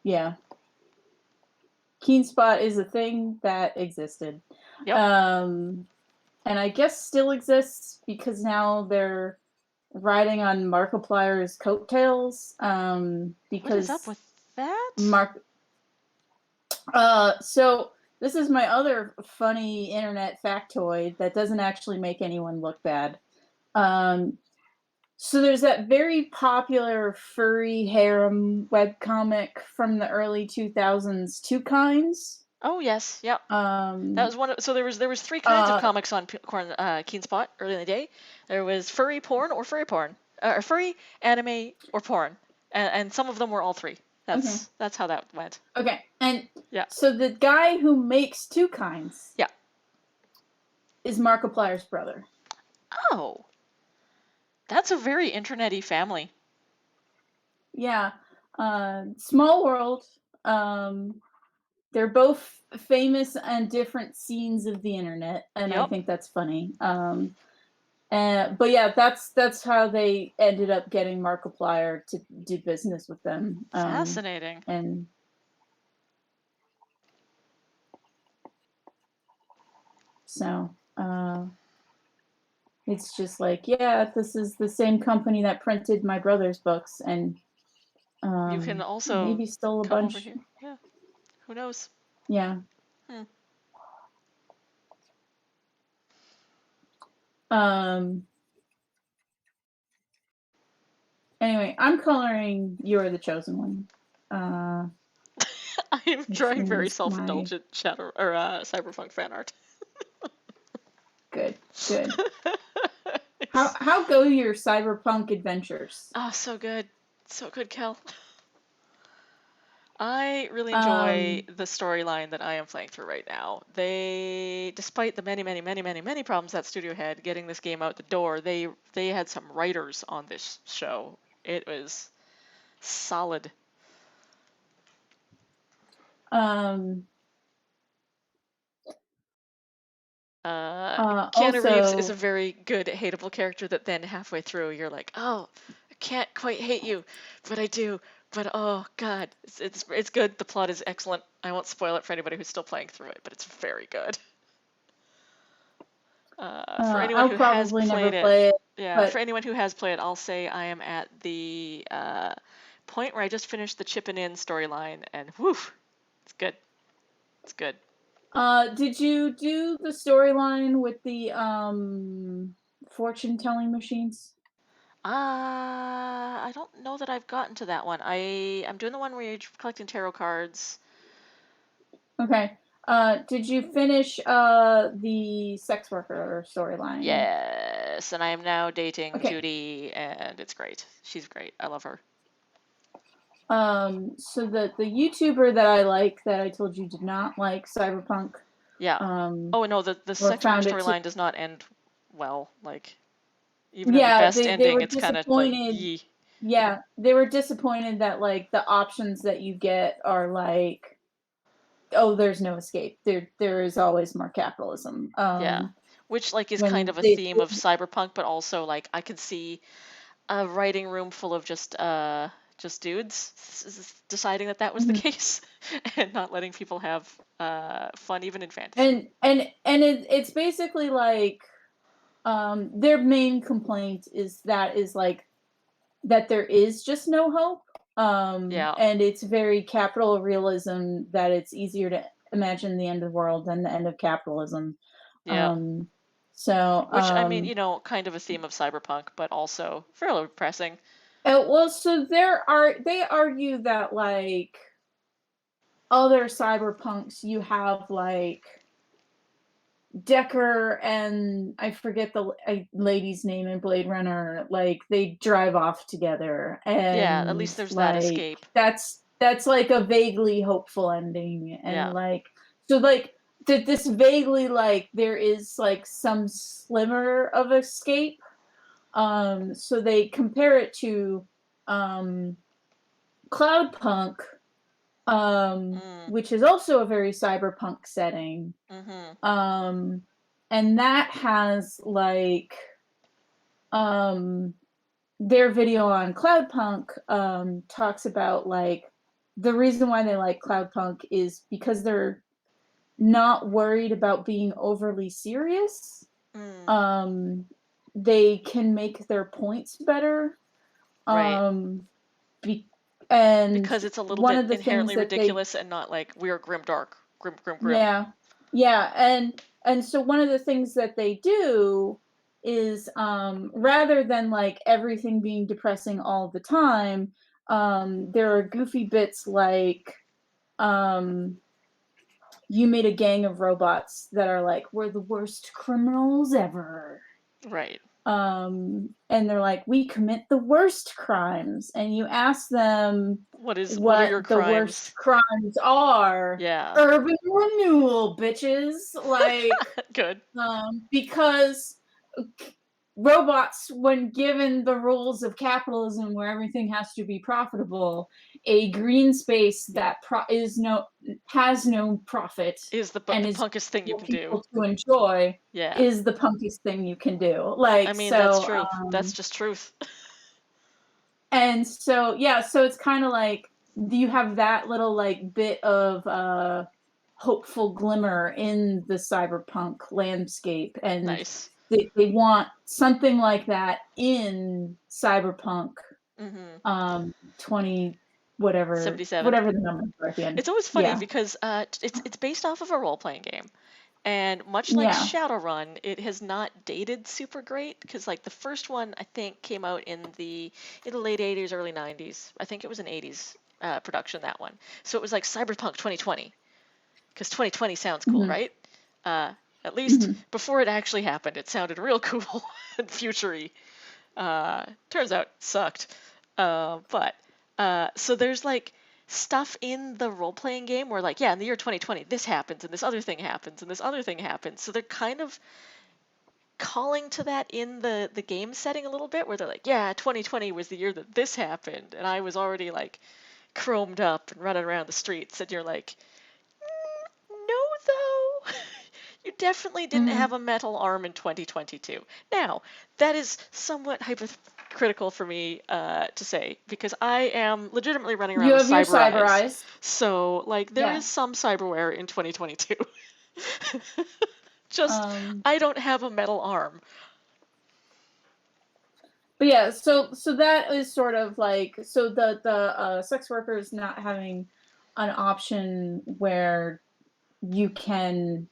yeah, Keenspot is a thing that existed. Yep. And I guess still exists because now they're riding on Markiplier's coattails. Because What is up with that? So this is my other funny internet factoid that doesn't actually make anyone look bad. So there's that very popular furry harem webcomic from the early 2000s, Two Kinds. Oh yes, yep. That was one of, so there was three kinds of comics on Keenspot early in the day. There was furry porn or furry porn, or furry anime or porn, and some of them were all three. That's how that went. Okay, and yeah. So the guy who makes Two Kinds, yeah, is Markiplier's brother. Oh, that's a very internet-y family. Yeah, small world. They're both famous on different scenes of the internet, and I think that's funny. But yeah, that's how they ended up getting Markiplier to do business with them. Fascinating. And so it's just like, yeah, this is the same company that printed my brother's books, and you can also maybe stole a come bunch. over here. Yeah, who knows? Yeah. Anyway, I'm coloring You're the Chosen One. I am drawing very self-indulgent shadow or cyberpunk fan art. Good. How go your cyberpunk adventures? Oh, so good, Kel. I really enjoy the storyline that I am playing through right now. They, despite the many problems that studio had getting this game out the door, they had some writers on this show. It was solid. Also, Keanu Reeves is a very good hateable character that then halfway through you're like, oh, I can't quite hate you, but I do. But oh god, it's good. The plot is excellent. I won't spoil it for anybody who's still playing through it, but it's very good. For anyone who has played it, yeah. For anyone who has played it, I'll say I am at the point where I just finished the Chippin' In storyline, and whew, it's good. It's good. Did you do the storyline with the fortune telling machines? I don't know that I've gotten to that one. I'm doing the one where you're collecting tarot cards. Okay. Did you finish the sex worker storyline? Yes, and I am now dating Okay. Judy, and it's great. She's great. I love her. So the YouTuber that I like that I told you did not like Cyberpunk. Yeah. Oh no, the Or sex worker found it storyline does not end well. Like even in the yeah, best they ending, were it's kind of like disappointed. yee. Yeah, they were disappointed that like the options that you get are like, oh, there's no escape. There is always more capitalism. Yeah. Which like is kind When of a they theme of Cyberpunk, but also like I could see a writing room full of just dudes deciding that that was the Mhm. case and not letting people have fun even in fantasy. and it's basically like their main complaint is like that there is just no hope. Yeah. And it's very capital realism that it's easier to imagine the end of the world than the end of capitalism. Yeah. Um, so, Which I mean, kind of a theme of Cyberpunk, but also fairly depressing. well, so they argue that like other cyberpunks, you have like Decker and I forget the lady's name in Blade Runner, like they drive off together, Yeah, at and least there's that like escape. that's like a vaguely hopeful ending, and Yeah. like so like this vaguely like there is like some slimmer of escape. So they compare it to Cloudpunk, Mm. which is also a very cyberpunk setting. Mm-hmm. Um, and that has like um, their video on Cloudpunk talks about like the reason why they like Cloudpunk is because they're not worried about being overly serious. Mm. They can make their points better. Right. Be- and Because it's a little one bit of the things inherently that they ridiculous and not like we're grim dark, grim. yeah, yeah, and so one of the things that they do is rather than like everything being depressing all the time, there are goofy bits like um you made a gang of robots that are like we're the worst criminals ever. Right. And they're like we commit the worst crimes, and you ask them What are what your the worst crimes? crimes are. Yeah. Urban renewal, bitches. Like Good. because robots, when given the rules of capitalism where everything has to be profitable, a green space that has no profit Is the and is punkest thing you for can do. people to enjoy Yeah. is the punkiest thing you can do. I Like mean, that's so true. That's just truth. and so yeah, so it's kind of like you have that little like bit of hopeful glimmer in the cyberpunk landscape, and Nice. they want something like that in cyberpunk Mm-hmm. 20 whatever 77. whatever the numbers are at the end. It's always funny Yeah, because it's based off of a role-playing game. And much like yeah. Shadowrun, it has not dated super great because like the first one I think came out in the late 80s, early 90s. I think it was an 80s production, that one. So it was like Cyberpunk 2020 because 2020 sounds cool, Hmm. right? At least Hmm. before it actually happened, it sounded real cool and futury. Turns out it sucked. But so there's like stuff in the role playing game where like yeah in the year 2020 this happens and this other thing happens and this other thing happens, so they're kind of calling to that in the game setting a little bit where they're like yeah 2020 was the year that this happened and I was already like chromed up and running around the streets, and you're like no though. You definitely didn't Hmm. have a metal arm in 2022. Now, that is somewhat hypocritical for me to say because I am legitimately running around You with have your cyber cyber eyes. eyes. So, like, there Yeah. is some cyberware in 2022. Just, um I don't have a metal arm. But yeah, so that is sort of like, so the sex workers not having an option where you can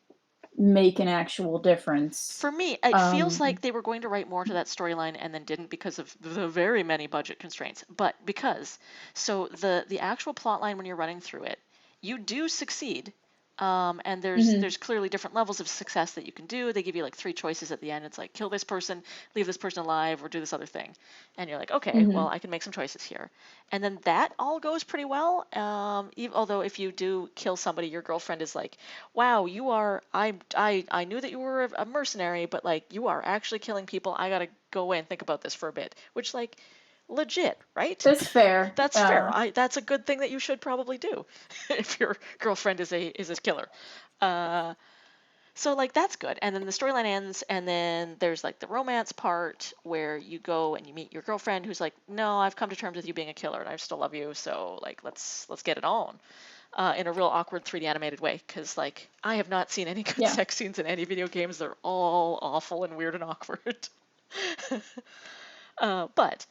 make an actual difference. For me, it feels like they were going to write more to that storyline and then didn't because of the very many budget constraints. But because, so the actual plot line when you're running through it, you do succeed. And there's clearly different levels of success that you can do. They give you like 3 choices at the end. It's like kill this person, leave this person alive, or do this other thing. And you're like, okay, well, I can make some choices here. And then that all goes pretty well. Although if you do kill somebody, your girlfriend is like, wow, you are, I knew that you were a mercenary, but like you are actually killing people. I gotta go away and think about this for a bit. Which, like, legit, right? That's fair. That's fair. That's a good thing that you should probably do if your girlfriend is a killer. So like that's good. And then the storyline ends, and then there's like the romance part where you go and you meet your girlfriend who's like, no, I've come to terms with you being a killer and I still love you, so like let's get it on. In a real awkward 3D animated way, because like I have not seen any good sex scenes in any video games. They're all awful and weird and awkward. But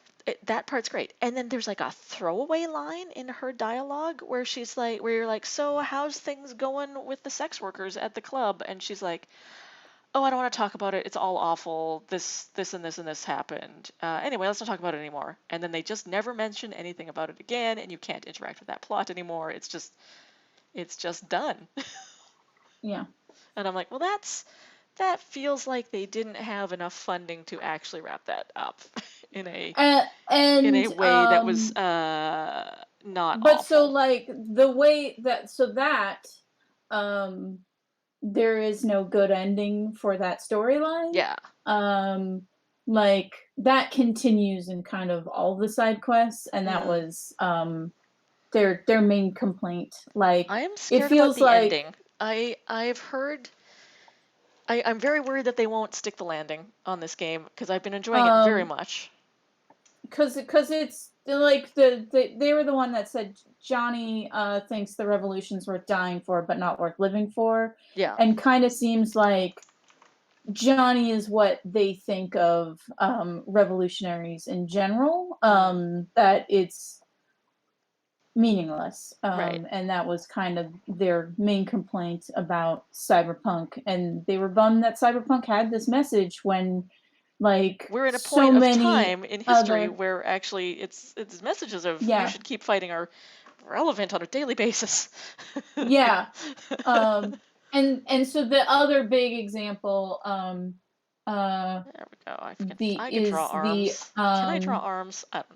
that part's great. And then there's like a throwaway line in her dialogue where she's like, where you're like, so how's things going with the sex workers at the club? And she's like, oh, I don't want to talk about it. It's all awful. This, and this, and this happened. Anyway, let's not talk about it anymore. And then they just never mention anything about it again, and you can't interact with that plot anymore. It's just done. Yeah. And I'm like, well, that feels like they didn't have enough funding to actually wrap that up in a way that was not but awful. So like the way that there is no good ending for that storyline. Yeah. Like that continues in kind of all the side quests, and that was their main complaint. Like I am scared about the ending. I've heard. I'm very worried that they won't stick the landing on this game because I've been enjoying it very much. Because it's like they were the one that said Johnny thinks the revolution's worth dying for, but not worth living for. Yeah. And kind of seems like Johnny is what they think of revolutionaries in general. That it's meaningless. Right. And that was kind of their main complaint about Cyberpunk. And they were bummed that Cyberpunk had this message when, like, we're in a so point of many time in history where actually it's messages of you should keep fighting are relevant on a daily basis. Yeah. And so the other big example there we go. I can draw arms. Can I draw arms? I don't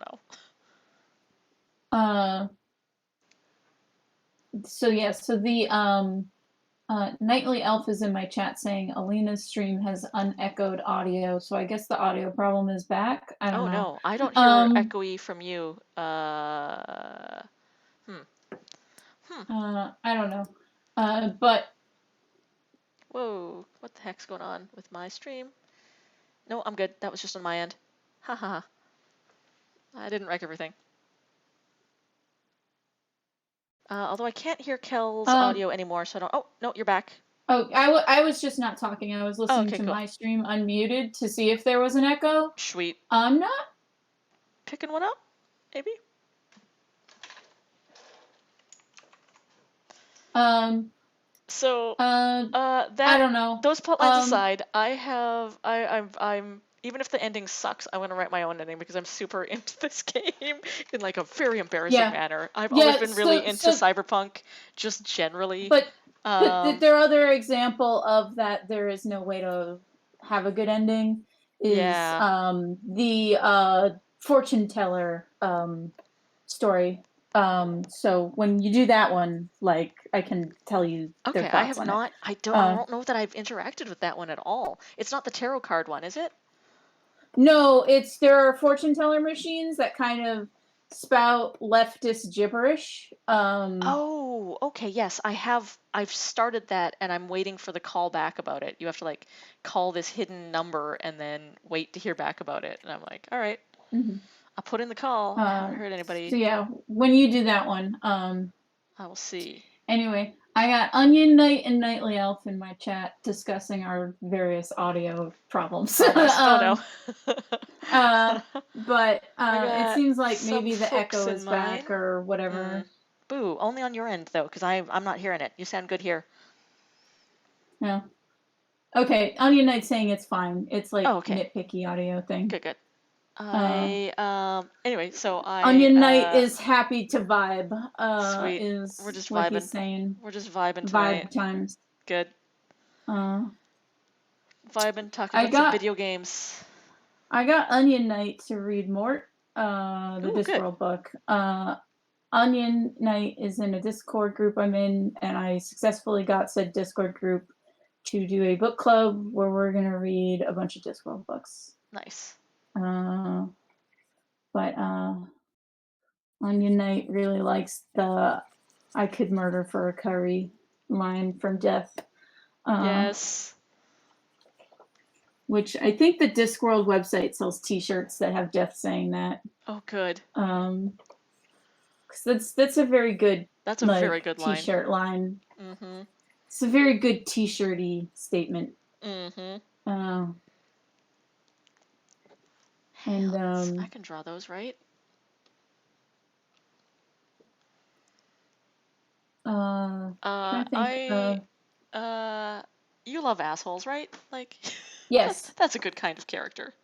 know. So yeah, so the Nightly Elf is in my chat saying Alina's stream has unechoed audio, so I guess the audio problem is back. I don't know. No, I don't hear echoey from you. I don't know. But whoa, what the heck's going on with my stream? No, I'm good. That was just on my end. Ha ha ha. I didn't wreck everything. Although I can't hear Kel's audio anymore, so I don't. Oh no, you're back. Oh, I was just not talking. I was listening to my stream unmuted to see if there was an echo. Sweet. I'm not picking one up, maybe. So that I don't know. Those plot lines aside, I'm even if the ending sucks, I want to write my own ending because I'm super into this game in like a very embarrassing manner. I've always been really into Cyberpunk, just generally. But their other example of that there is no way to have a good ending is the fortune teller story. So when you do that one, like I can tell you. Okay, I have not. I don't know that I've interacted with that one at all. It's not the tarot card one, is it? No, there are fortune teller machines that kind of spout leftist gibberish. Oh, okay, yes, I've started that and I'm waiting for the call back about it. You have to like call this hidden number and then wait to hear back about it. And I'm like, all right, I'll put in the call. I haven't heard anybody. So yeah, when you do that one, I will see. Anyway, I got Onion Knight and Nightly Elf in my chat discussing our various audio problems. Oh no. But I it got seems like some maybe the folks echo in is mine. back or whatever. Boo, only on your end though, because I'm not hearing it. You sound good here. Yeah. Okay, Onion Knight's saying it's fine. It's like Oh, okay. nitpicky audio thing. Good. Anyway, so Onion Knight is happy to vibe. Sweet. Is We're just what vibing. he's saying. We're just vibing Vibe tonight. times. Good. Vibing, talking about some video games. I got Onion Knight to read Mort, the Discworld book. Onion Knight is in a Discord group I'm in, and I successfully got said Discord group to do a book club where we're going to read a bunch of Discworld books. Nice. But Onion Knight really likes the I could murder for a curry line from Death. Yes. Which I think the Discworld website sells t-shirts that have Death saying that. Oh, good. Because that's a very good very good t-shirt line. Mm-hmm. It's a very good t-shirty statement. Mm-hmm. And I can draw those, right? You love assholes, right? Like, yes, that's a good kind of character.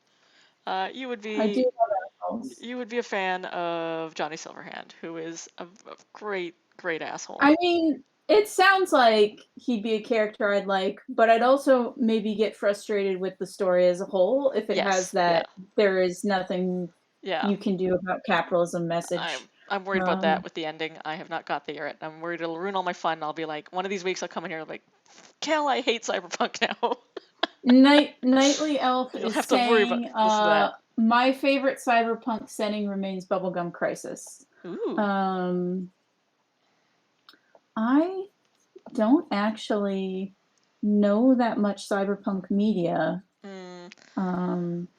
You would be. I do love assholes. You would be a fan of Johnny Silverhand, who is a great asshole. I mean, it sounds like he'd be a character I'd like, but I'd also maybe get frustrated with the story as a whole if it has that there is nothing you can do about capitalism message. I'm worried about that with the ending. I have not got there yet. I'm worried it'll ruin all my fun. I'll be like, one of these weeks I'll come in here and like, Kel, I hate Cyberpunk now. Nightly Elf You'll is have to worry about saying, that. my favorite Cyberpunk setting remains Bubblegum Crisis. Ooh. I don't actually know that much Cyberpunk media.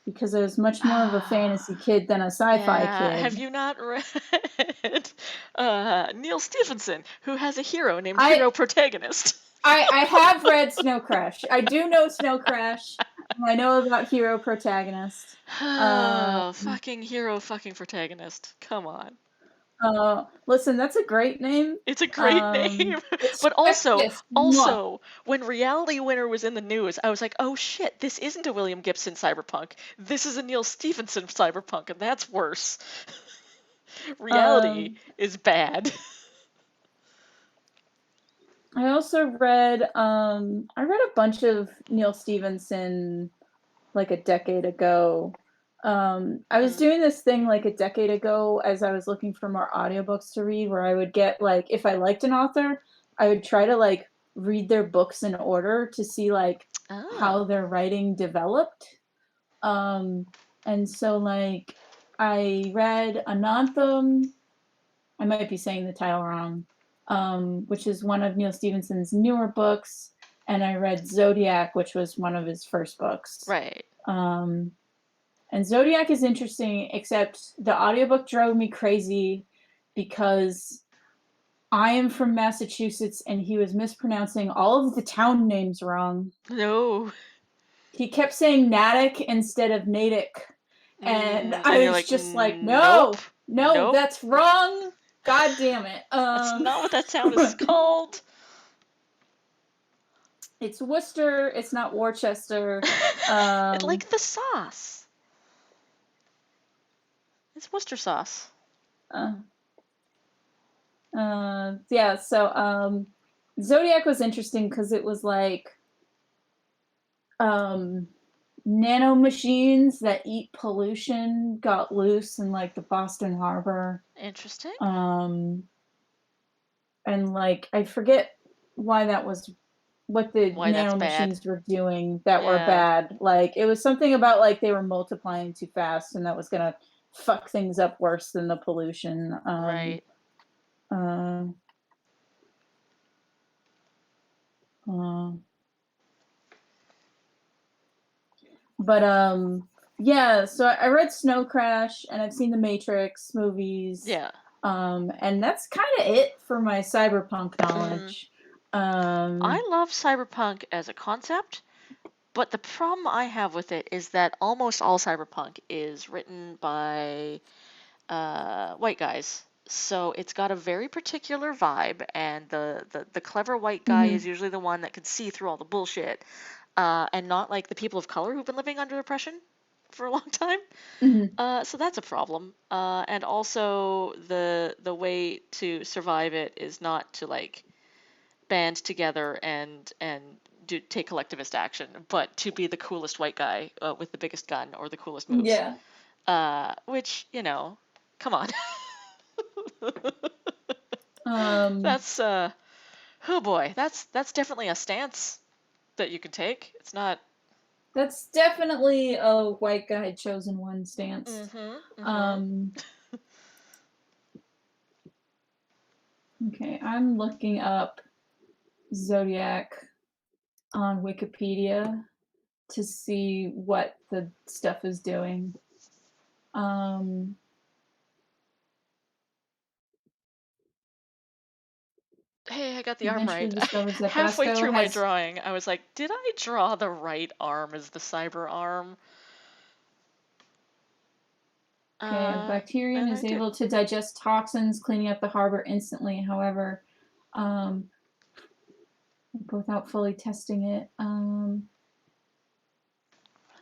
Because I was much more of a fantasy kid than a sci-fi kid. Have you not read Neil Stephenson, who has a hero named Hero Protagonist? I have read Snow Crash. I do know Snow Crash. I know about Hero Protagonist. Fucking Hero fucking Protagonist. Come on. Listen, that's a great name. It's a great name. But also, when Reality Winner was in the news, I was like, oh shit, this isn't a William Gibson Cyberpunk. This is a Neil Stephenson Cyberpunk, and that's worse. Reality is bad. I also read a bunch of Neil Stephenson like a decade ago. I was doing this thing like a decade ago as I was looking for more audiobooks to read, where I would get like, if I liked an author, I would try to like read their books in order to see like how their writing developed. And so like I read Ananthem, I might be saying the title wrong, which is one of Neil Stephenson's newer books, and I read Zodiac, which was one of his first books. Right. And Zodiac is interesting, except the audiobook drove me crazy because I am from Massachusetts and he was mispronouncing all of the town names wrong. No. He kept saying Natick instead of Natick. And I was just like, no, that's wrong. God damn it. That's not what that town is called. It's Worcester. It's not Worcester. Like the sauce. It's Worcester sauce. Yeah, so Zodiac was interesting because it was like nano machines that eat pollution got loose in like the Boston Harbor. Interesting. And like I forget why that was, what the nano machines were doing that were bad. Like it was something about like they were multiplying too fast and that was gonna fuck things up worse than the pollution. Right. But yeah, so I read Snow Crash and I've seen the Matrix movies. Yeah. And that's kind of it for my cyberpunk knowledge. I love Cyberpunk as a concept, but the problem I have with it is that almost all Cyberpunk is written by white guys. So it's got a very particular vibe, and the clever white guy is usually the one that can see through all the bullshit, and not like the people of color who've been living under oppression for a long time. So that's a problem. And also the way to survive it is not to like band together and take collectivist action, but to be the coolest white guy with the biggest gun or the coolest moves. Yeah. Which, you know, come on. That's oh boy, that's definitely a stance that you can take. It's not. That's definitely a white guy chosen one stance. Okay, I'm looking up Zodiac on Wikipedia to see what the stuff is doing. Hey, I got the arm right. Discovers that Halfway Vasco through my has... drawing, I was like, did I draw the right arm as the cyber arm? Okay, a bacterium is able to digest toxins, cleaning up the harbor instantly. However, without fully testing it. What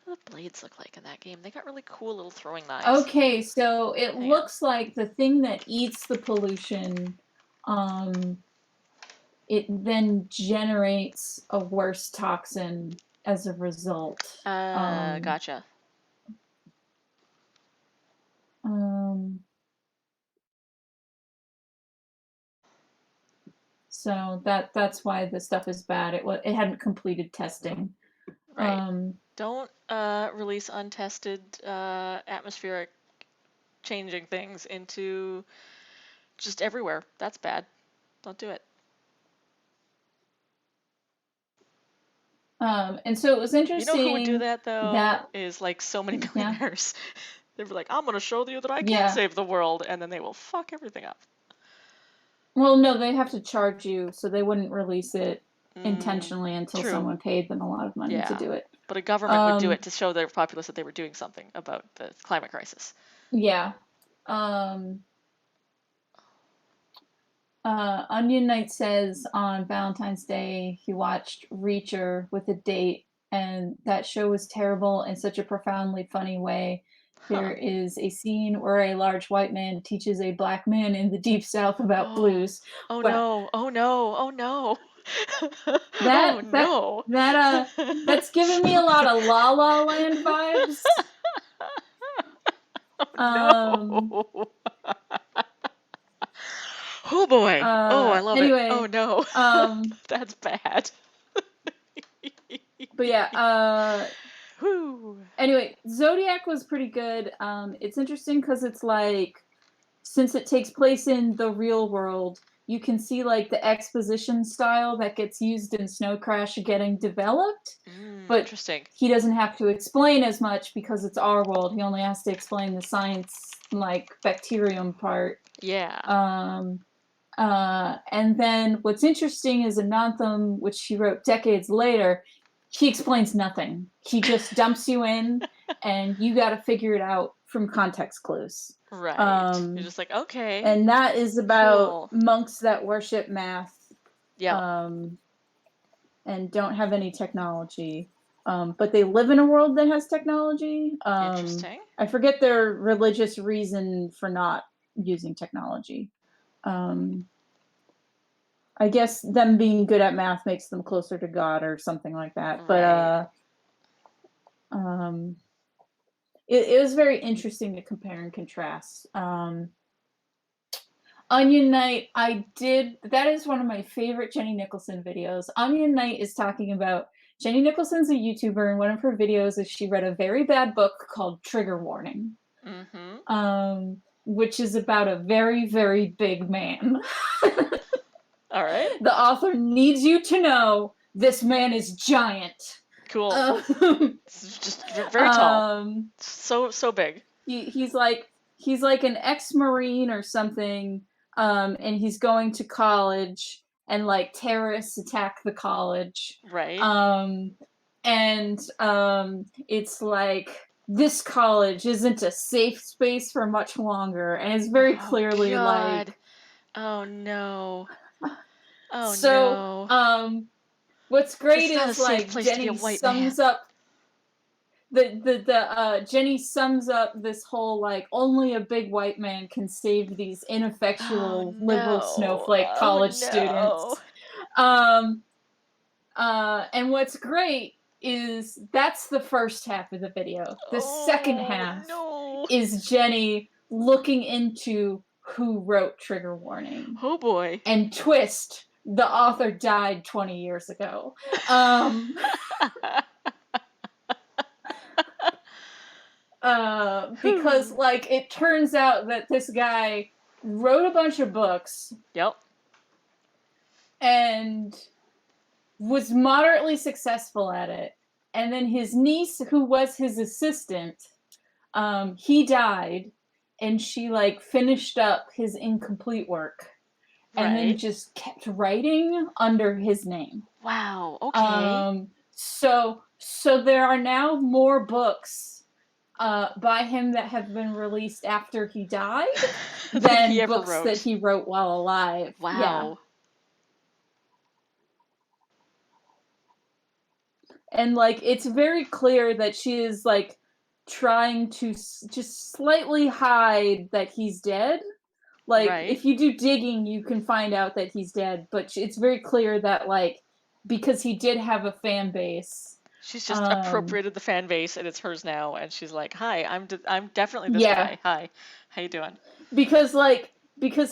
do the blades look like in that game? They got really cool little throwing knives. Okay, so it looks like the thing that eats the pollution, it then generates a worse toxin as a result. Gotcha. So that's why the stuff is bad. It hadn't completed testing. Right. Don't release untested atmospheric changing things into just everywhere. That's bad. Don't do it. And so it was interesting. You know who would do that though? Is like so many millionaires. They'd be like, I'm gonna show you that I can save the world, and then they will fuck everything up. Well, no, they have to charge you, so they wouldn't release it intentionally until someone paid them a lot of money to do it. But a government would do it to show their populace that they were doing something about the climate crisis. Yeah. Onion Knight says on Valentine's Day he watched Reacher with a date, and that show was terrible in such a profoundly funny way. There is a scene where a large white man teaches a black man in the Deep South about blues. Oh no! Oh no! Oh no! Oh no! That's giving me a lot of La La Land vibes. No. Oh boy! Oh, I love anyway, it. Oh no! That's bad. But yeah. Whew. Anyway, Zodiac was pretty good. It's interesting because it's like, since it takes place in the real world, you can see like the exposition style that gets used in Snow Crash getting developed. But interesting. He doesn't have to explain as much because it's our world. He only has to explain the science, like bacterium part. Yeah. And then what's interesting is Anantham, which he wrote decades later, he explains nothing. He just dumps you in, and you got to figure it out from context clues. Right. You're just like, okay. And that is about monks that worship math. Yeah. And don't have any technology. But they live in a world that has technology. Interesting. I forget their religious reason for not using technology. I guess them being good at math makes them closer to God or something like that. Right. But it was very interesting to compare and contrast. Onion Knight, that is one of my favorite Jenny Nicholson videos. Onion Knight is talking about, Jenny Nicholson's a YouTuber, and one of her videos is she read a very bad book called Trigger Warning. Which is about a very, very big man. All right. The author needs you to know this man is giant. Cool. It's just very tall. So big. He's like an ex-Marine or something, and he's going to college, and like terrorists attack the college. Right. Um, and it's like this college isn't a safe space for much longer, and it's very Oh clearly God. like Oh no. Oh so. no. What's This great is not a is safe like place to be a Jenny white man. sums up Jenny sums up this whole like only a big white man can save these Oh ineffectual liberal no. snowflake Oh college no. students. Um, and what's great is that's the first half of the video. The second Oh half no. is Jenny looking into who wrote Trigger Warning. Oh boy. And twist, the author died 20 years ago. Um, because Whew. like it turns out that this guy wrote a bunch of books Yep. and was moderately successful at it, and then his niece, who was his assistant, he died, and she like finished up his incomplete work and then Right. just kept writing under his name. Wow. Okay. So there are now more books by him that have been released after he died Than he than ever books that wrote. he wrote while alive. Yeah. Wow. And like it's very clear that she is like trying to just slightly hide that he's dead. Like Right. if you do digging you can find out that he's dead, but it's very clear that like because he did have a fan base. She's just um appropriated the fan base and it's hers now, and she's like, "Hi, I'm definitely this yeah, guy. Hi, how you doing?" because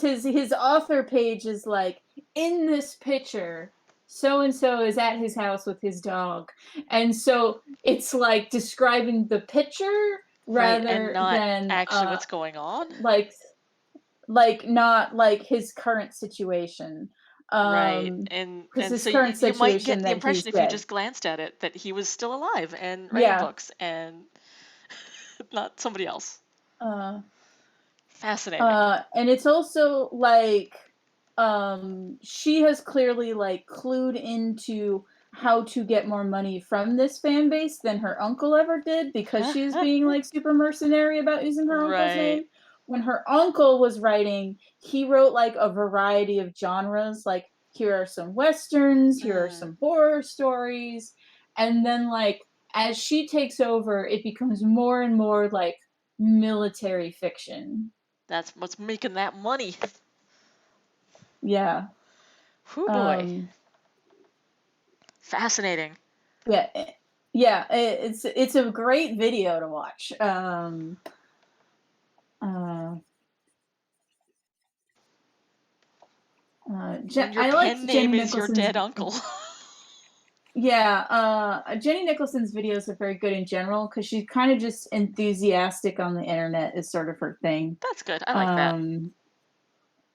his author page is like, in this picture so and so is at his house with his dog, and so it's like describing the picture Right, and rather not than actually what's going on. like not like his current situation, Right, um because and his so you, current you might situation get the that he's impression if you dead. just glanced at it that he was still alive and writing Yeah. books and not somebody else. uh Fascinating. and it's also like she has clearly like clued into how to get more money from this fan base than her uncle ever did, because she was being like super mercenary about using her uncle's Right. name. When her uncle was writing, he wrote like a variety of genres, like here are some westerns, here are Mm, some horror stories, and then like as she takes over it becomes more and more like military fiction. that's what's making that money. Yeah. Whoo boy. um Fascinating. yeah, yeah, it's a great video to watch. Uh, When your I like pen Jenny name is your Nicholson's. dead uncle. Yeah, Jenny Nicholson's videos are very good in general because she's kind of just enthusiastic on the internet is sort of her thing. That's good. I like that. Um,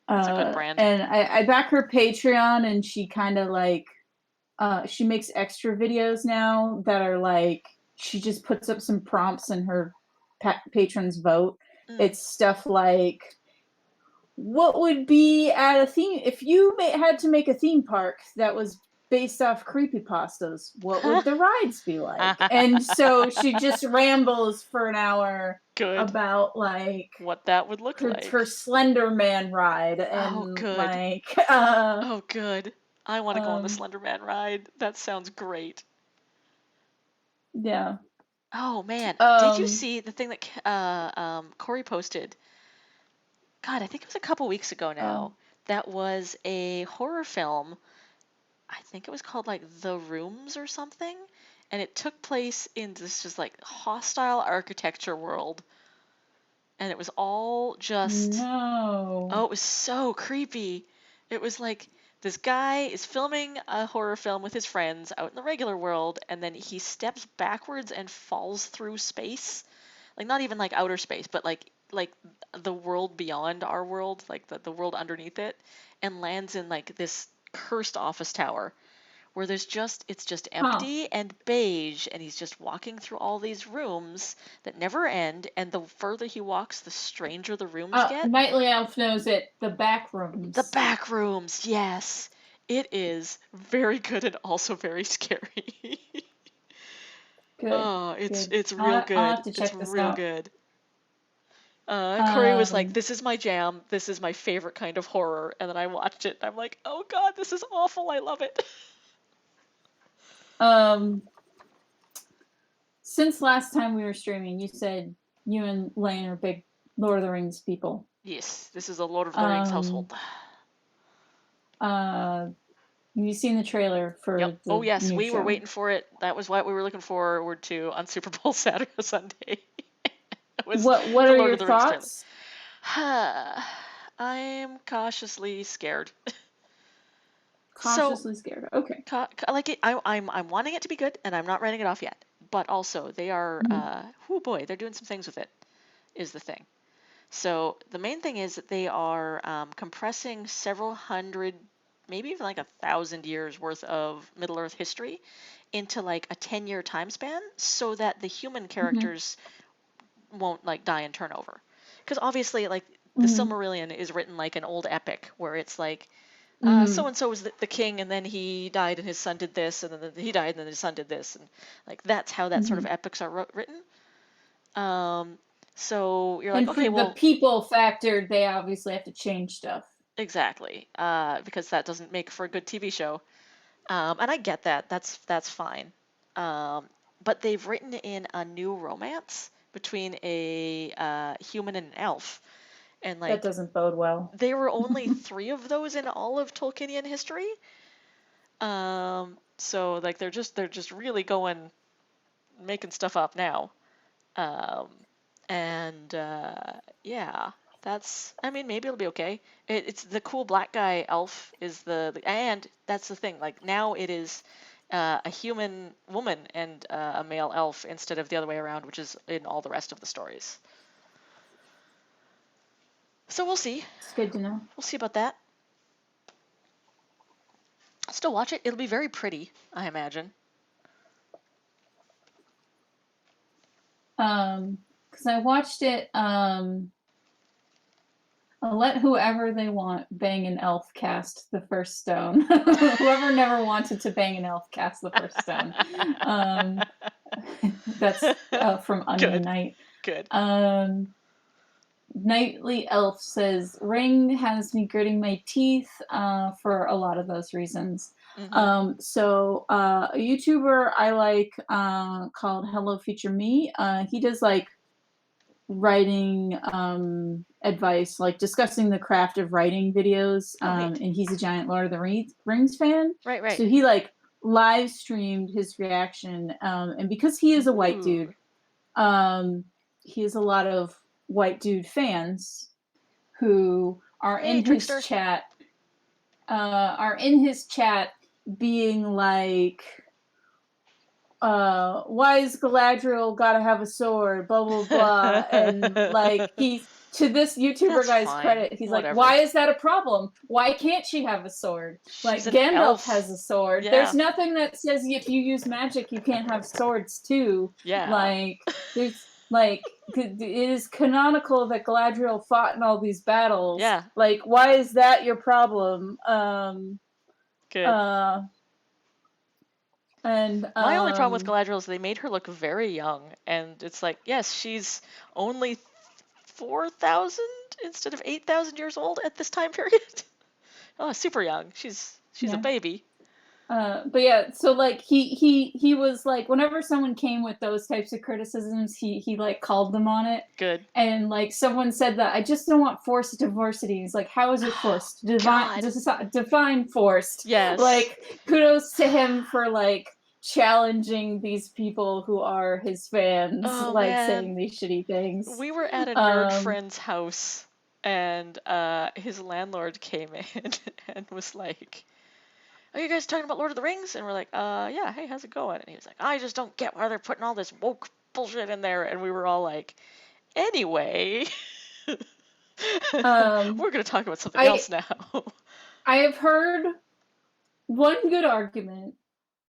That's a good brand. and I back her Patreon, and she kind of like she makes extra videos now that are like she just puts up some prompts and her patrons vote. Mm. It's stuff like, what would be at a theme if you had to make a theme park that was based off creepypastas, what would the rides be like? And so she just rambles for an hour Good. about like What that would look her like. Slender Man ride, Oh, and good. like Oh, good. I want to go on the um Slender Man ride. That sounds great. yeah. Oh man, did you um see the thing that Corey posted? God, I think it was a couple weeks ago uh, now. That was a horror film. I think it was called like The Rooms or something, and it took place in this just like hostile architecture world, and it was all just, no. oh, it was so creepy. It was like this guy is filming a horror film with his friends out in the regular world, and then he steps backwards and falls through space. Like not even like outer space, but like the world beyond our world, like the world underneath it, and lands in like this cursed office tower where it's just Huh. empty and beige, and he's just walking through all these rooms that never end, and the further he walks the stranger the rooms get. Nightly Elf knows it, the back The rooms. back rooms, yes. It is very good and also very scary. Good. Oh, Good. it's real I'll good. have to It's check this real out. good. Corey was like, Um, "This is my jam. This is my favorite kind of horror." And then I watched it, and I'm like, "Oh God, this is awful. I love it." um, since last time we were streaming, you said you and Lane are big Lord of the Rings people. Yes, this is a Lord of the Rings Um, household. have you seen the trailer Yep. for Oh the yes, new we were show? waiting for it. That was what we were looking forward to on Super Bowl Saturday or Sunday. It was What the are Lord your of the Rings trailer. thoughts? I'm cautiously scared. So, Cautiously scared. Okay. like it, I'm wanting it to be good, and I'm not writing it off yet. But also, they are, Mhm. oh boy, they're doing some things with it. Is the thing. So the main thing is that they are compressing several hundred, maybe even like 1,000 years worth of Middle Earth history into like a 10-year time span, so that the human Mhm. characters won't like die in turnover. Because obviously, like the Mhm. Silmarillion is written like an old epic where it's like so Mhm. and so was the king, and then he died, and his son did this, and then he died, and then his son did this, and like that's how that sort of Mhm. epics are written. Um, so you're like, And for okay, the well, people factor, they obviously have to change stuff. exactly, because that doesn't make for a good TV show. And I get that. That's fine. Um, but they've written in a new romance between a human and an elf, and That like doesn't bode well. there were only three of those in all of Tolkienian history. So like they're just really going making stuff up now. Um, and yeah, that's I mean maybe it'll be okay. It's the cool black guy elf is and that's the thing. Like now it is a human woman and a male elf instead of the other way around, which is in all the rest of the stories. So we'll see. It's good to know. We'll see about that. I'll still watch it. It'll be very pretty, I imagine. Because I watched it. Let whoever they want bang an elf cast the first stone. Whoever never wanted to bang an elf cast the first stone. Um, that's from Onion Good, Knight. good. Nightly Elf says, Ring has me gritting my teeth for a lot of those reasons. Mm-hmm. A YouTuber I like called Hello Future Me, he does like writing advice, like discussing the craft of writing videos. Oh, neat. And he's a giant Lord of the Rings fan. Right, right. So he like live streamed his reaction. And because he is a white dude, Ooh. he has a lot of white dude fans who are Hey, in his trickster. chat, being like, why is Galadriel gotta have a sword, blah blah blah, and like he's, to this YouTuber That's guy's fine. credit, he's like, Whatever. why is that a problem? Why can't she have a sword? She's Like an Gandalf elf. has a sword. Yeah. There's nothing that says if you use magic you can't have swords too. Yeah. Like there's like it is canonical that Galadriel fought in all these battles. Yeah. Like why is that your problem? Good. Uh and My only problem with Galadriel is they made her look very young, and it's like, yes, she's only 4,000 instead of 8,000 years old at this time period. Oh, super young. She's a yeah. baby. But yeah, so like he was like, whenever someone came with those types of criticisms, he like called them on it. Good. And like someone said that I just don't want forced diversity. He's like, how is it forced? God. Define forced. Yes. Like kudos to him for like challenging these people who are his fans, Oh like man. saying these shitty things. We were at a nerd Um, friend's house, and his landlord came in and was like, "Are you guys talking about Lord of the Rings?" And we're like, yeah, hey, how's it going?" And he was like, "I just don't get why they're putting all this woke bullshit in there." And we were all like, anyway, um, we're gonna talk about something I else now. I have heard one good argument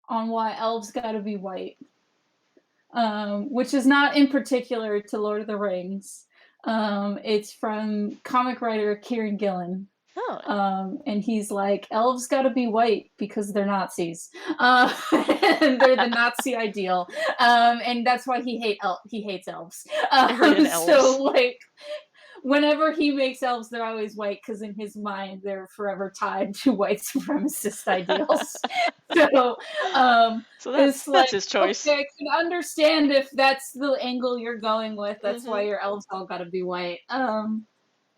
on why elves got to be white, which is not in particular to Lord of the Rings. It's from comic writer Kieran Gillen. Oh, And he's like, elves got to be white because they're Nazis, and they're the Nazi ideal, and that's why he hates elves. Aryan elves. So like, whenever he makes elves, they're always white because in his mind they're forever tied to white supremacist ideals. So So it's like, that's his choice. okay, I can understand if that's the angle you're going with. That's why Mm-hmm. your elves all got to be white.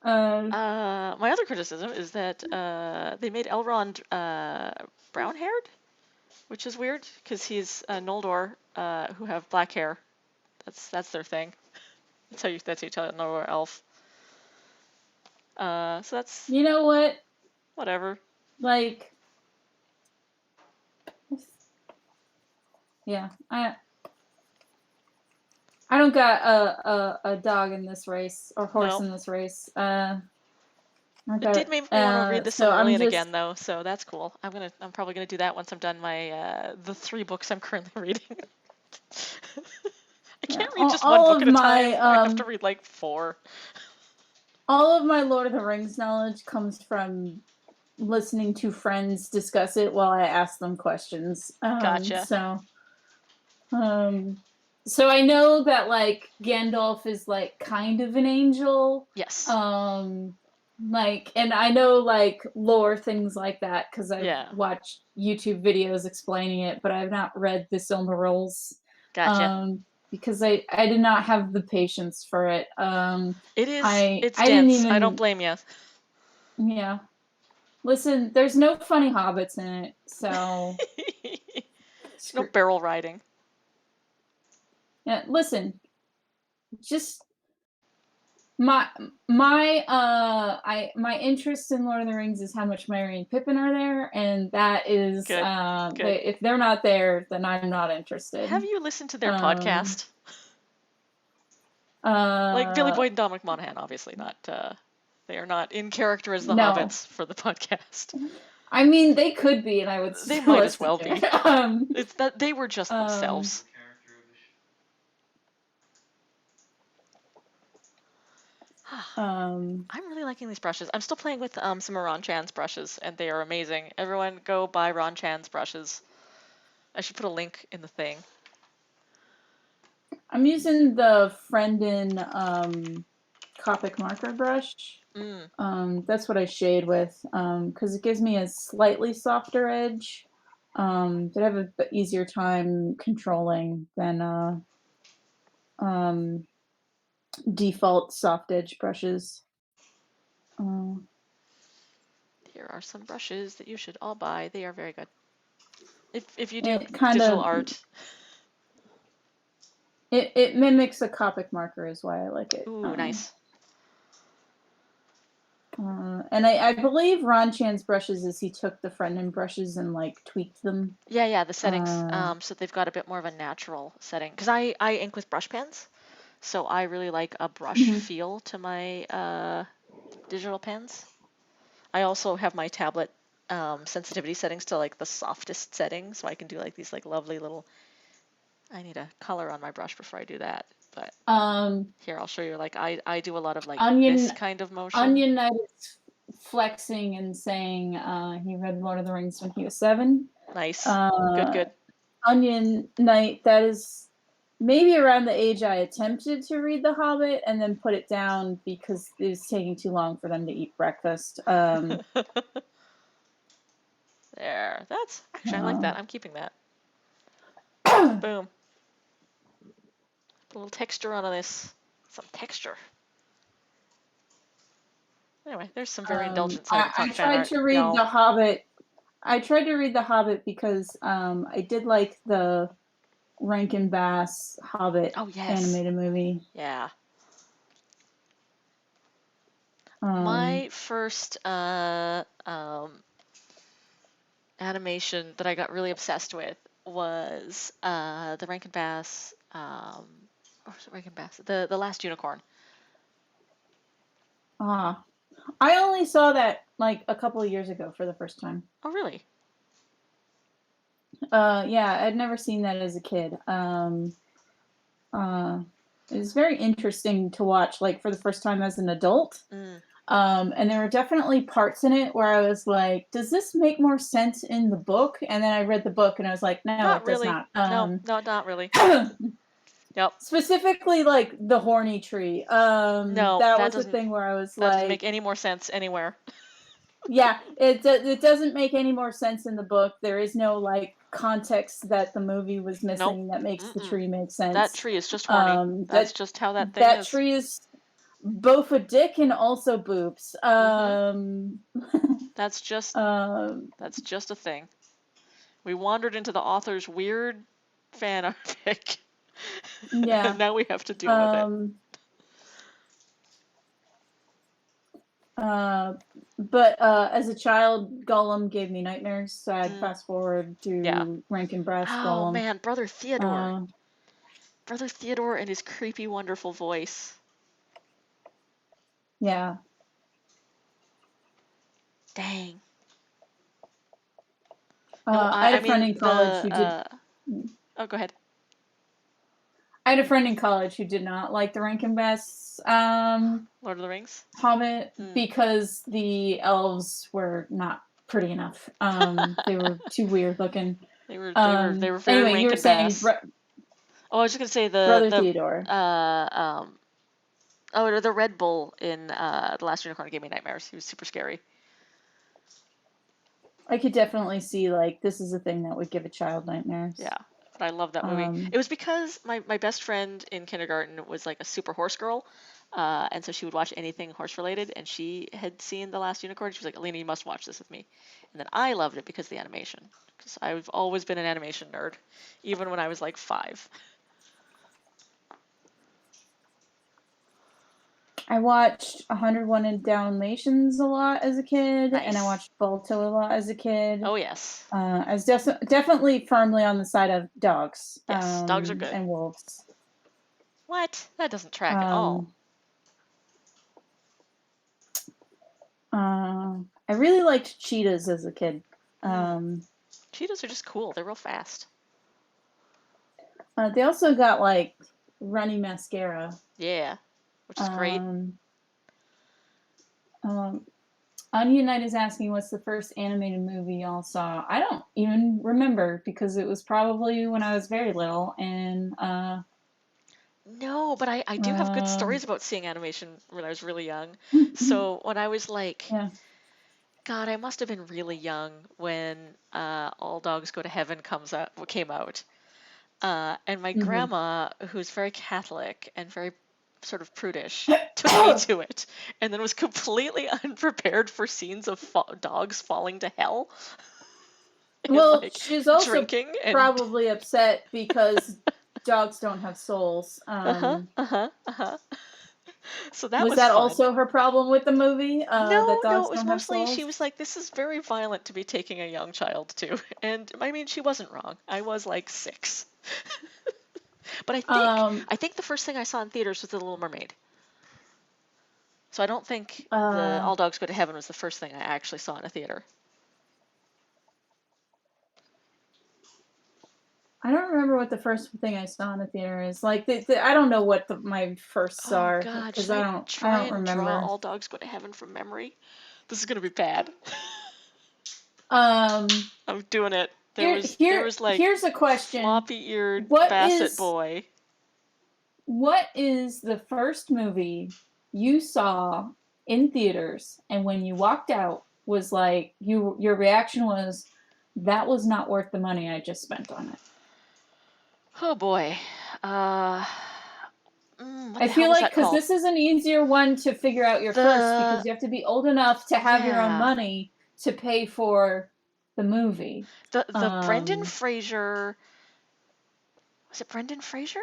My other criticism is that they made Elrond brown-haired, which is weird because he's Noldor who have black hair. That's their thing. That's how you tell a Noldor elf. So that's You know what? whatever. Like, yeah, I don't got a dog in this race or horse No. in this race. It did make me want to read the So I'm Silmarillion just again, though, so that's cool. I'm probably gonna do that once I'm done my the 3 books I'm currently reading. I yeah, can't read just one book at a time. I have to um read like 4. all of my Lord of the Rings knowledge comes from listening to friends discuss it while I ask them questions. Gotcha. Um, so I know that like Gandalf is like kind of an angel. Yes. Like, and I know like lore things like that because I've Yeah. watched YouTube videos explaining it, but I've not read the Silmarils. Gotcha. Because I did not have the patience for it. It's I didn't dense. I don't even, blame you. yeah. Listen, there's no funny hobbits in it, so No barrel riding. yeah. Listen, just my my interest in Lord of the Rings is how much Merry and Pippin are there, and that is Good. Good. if they're not there, then I'm not interested. Have you listened to their Um, podcast? Like Billy Boyd and Dominic Monaghan, obviously not. They are not in character as the no. hobbits for the podcast. I mean, they could be, and I would They still might as listen well to be. it. It's that they were just themselves. I'm really liking these brushes. I'm still playing with some of Ron Chan's brushes, and they are amazing. Everyone go buy Ron Chan's brushes. I should put a link in the thing. I'm using the Friendin Copic marker brush. That's what I shade with because it gives me a slightly softer edge that I have a bit easier time controlling than default soft edge brushes. Here are some brushes that you should all buy. They are very good. If you do It kind digital of art. it mimics a Copic marker is why I like it. Ooh, nice. And I believe Ron Chan's brushes is he took the Friendin brushes and like tweaked them. Yeah, the settings. So they've got a bit more of a natural setting. Because I ink with brush pens, so I really like a brush feel to my digital pens. I also have my tablet sensitivity settings to like the softest setting, so I can do like these like lovely little. I need a color on my brush before I do that, but here I'll show you. Like I do a lot of like this kind of motion. Onion Knight is flexing and saying he read Lord of the Rings when he was 7. Nice. Good. Onion Knight, that is maybe around the age I attempted to read The Hobbit and then put it down because it was taking too long for them to eat breakfast. There. That's actually I like that. I'm keeping that. Boom. Put a little texture onto this. Some texture. Anyway, there's some very indulgent Cyberpunk I tried to read The Hobbit. I tried to read The Hobbit because I did like the Rankin Bass Hobbit animated movie. Yeah. My first animation that I got really obsessed with was the Rankin Bass. Or was it Rankin Bass? The Last Unicorn. I only saw that like a couple of years ago for the first time. Oh, really? Yeah, I'd never seen that as a kid. It was very interesting to watch, like for the first time as an adult. And there were definitely parts in it where I was like, does this make more sense in the book? And then I read the book and I was like, no, Not it does really. not. No, no, not really. Yep. Specifically, like the horny tree. No, That was the thing where I was that doesn't make like, any more sense anywhere. yeah, it doesn't make any more sense in the book. There is no like context that the movie was Nope. missing that makes the Mm-mm. tree make That sense. tree is just horny. That's That just how that thing that is. tree is both a dick and also boobs. That's just Um, a thing. We wandered into the author's weird fan fic, and yeah. now we have to deal with it. But as a child, Gollum gave me nightmares, so I'd fast forward Yeah. to Rankin Brass Oh Gollum. man, Brother Theodore. Brother Theodore and his creepy, wonderful voice. Yeah. Dang. I had a friend in college who did. Oh, go ahead. I had a friend in college who did not like the Rankin Bass Lord of the Rings? Hobbit because the elves were not pretty enough. They were too weird looking. They were very anyway, you were Rankin saying Bass. Oh, I was just gonna say Brother Theodore. The Red Bull in The Last Unicorn gave me nightmares. He was super scary. I could definitely see like this is a thing that would give a child nightmares. Yeah, but I love that movie. It was because my best friend in kindergarten was like a super horse girl, and so she would watch anything horse related, and she had seen The Last Unicorn. She was like, Alina, you must watch this with me. And then I loved it because of the animation, because I've always been an animation nerd, even when I was like 5. I watched 101 Dalmatians a lot as a kid, Nice. and I watched Balto a lot as a kid. Oh yes. I was definitely firmly on the side of dogs. Yes, dogs are good. And wolves. What? That doesn't track at all. I really liked cheetahs as a kid. Cheetahs are just cool. They're real fast. They also got like runny mascara. Yeah, which is great. Onion Knight is asking what's the first animated movie y'all saw. I don't even remember because it was probably when I was very little, and no, but I do have good stories about seeing animation when I was really young. So when I was like, God, I must have been really young when All Dogs Go to Heaven came out. And my grandma, who's very Catholic and very sort of prudish, took me to it, and then was completely unprepared for scenes of dogs falling to hell. Well, like, she's also drinking and probably upset because dogs don't have souls. So that was that fun. Also her problem with the movie? No, that dogs it was don't mostly have souls? she was like, this is very violent to be taking a young child to. And I mean, she wasn't wrong. I was like 6. But I think the first thing I saw in theaters was The Little Mermaid. So I don't think the All Dogs Go to Heaven was the first thing I actually saw in a theater. I don't remember what the first thing I saw in a theater is. Like, I don't know what my first are because I don't remember. Draw All Dogs Go to Heaven from memory. This is gonna be bad. I'm doing it. There was like here's a question: floppy-eared Basset boy. What is the first movie you saw in theaters, and when you walked out, was like your reaction was, that was not worth the money I just spent on it? Oh boy. I feel like because this is an easier one to figure out your first because you have to be old enough to have your own money to pay for the movie. The Brendan Fraser. Was it Brendan Fraser?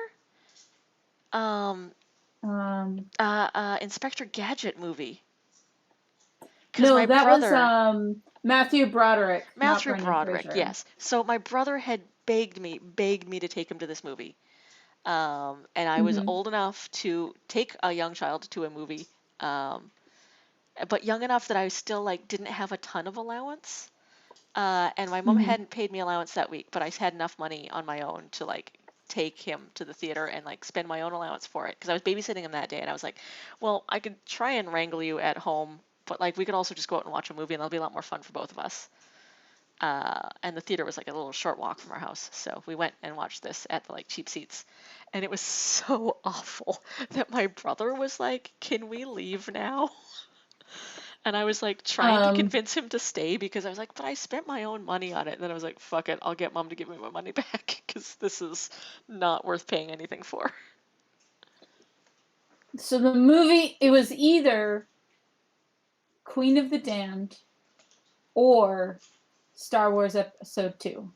Inspector Gadget movie. No, that was Matthew Broderick. Matthew Broderick, yes. So my brother had begged me to take him to this movie. And I was old enough to take a young child to a movie, but young enough that I still like didn't have a ton of allowance. And my mom hadn't paid me allowance that week, but I had enough money on my own to like take him to the theater and like spend my own allowance for it because I was babysitting him that day, and I was like, well, I could try and wrangle you at home, but like we could also just go out and watch a movie, and that'll be a lot more fun for both of us. And the theater was like a little short walk from our house, so we went and watched this at the like cheap seats, and it was so awful that my brother was like, "Can we leave now?" And I was like trying to convince him to stay because I was like, "But I spent my own money on it." And then I was like, "Fuck it, I'll get Mom to give me my money back because this is not worth paying anything for." So the movie, it was either Queen of the Damned or Star Wars Episode 2.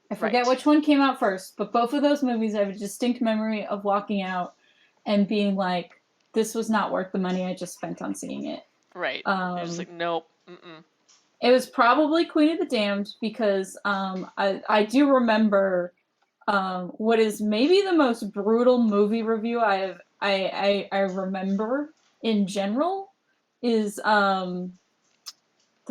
I forget Right. which one came out first, but both of those movies I have a distinct memory of walking out and being like, this was not worth the money I just spent on seeing it. Right. I was like, nope. Mm-mm. It was probably Queen of the Damned because I do remember what is maybe the most brutal movie review I remember in general is the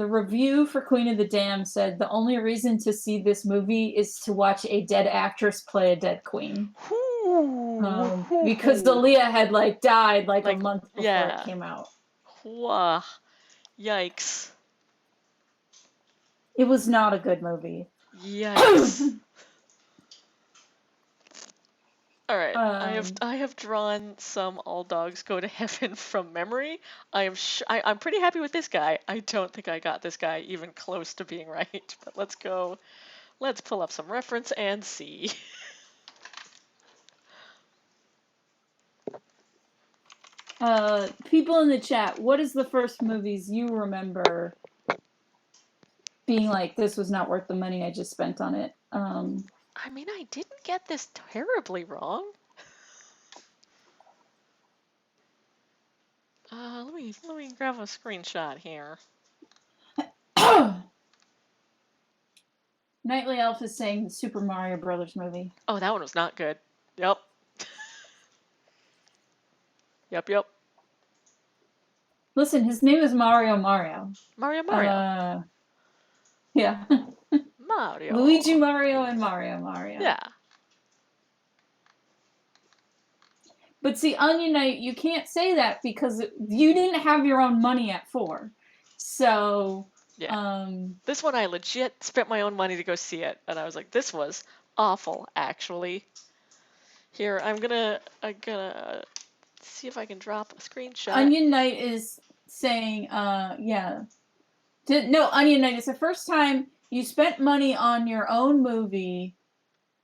review for Queen of the Damned said the only reason to see this movie is to watch a dead actress play a dead queen. Because Aaliyah had like died like a month before it came out. Wah. Yikes. It was not a good movie. Yikes. All right, I have drawn some All Dogs Go to Heaven from memory. I'm pretty happy with this guy. I don't think I got this guy even close to being right, but let's go. Let's pull up some reference and see. People in the chat, what is the first movies you remember being like, this was not worth the money I just spent on it? I mean, I didn't get this terribly wrong. Let me grab a screenshot here. Nightly Elf is saying the Super Mario Brothers movie. Oh, that one was not good. Yep. Yep. Listen, his name is Mario Mario. Mario. Yeah. Mario. Luigi Mario and Mario Mario. Yeah. But see, Onion Knight, you can't say that because you didn't have your own money at 4. So, yeah. This one I legit spent my own money to go see it, and I was like, this was awful, actually. Here, I'm gonna see if I can drop a screenshot. Onion Knight is saying, yeah. No, Onion Knight, it's the first time you spent money on your own movie.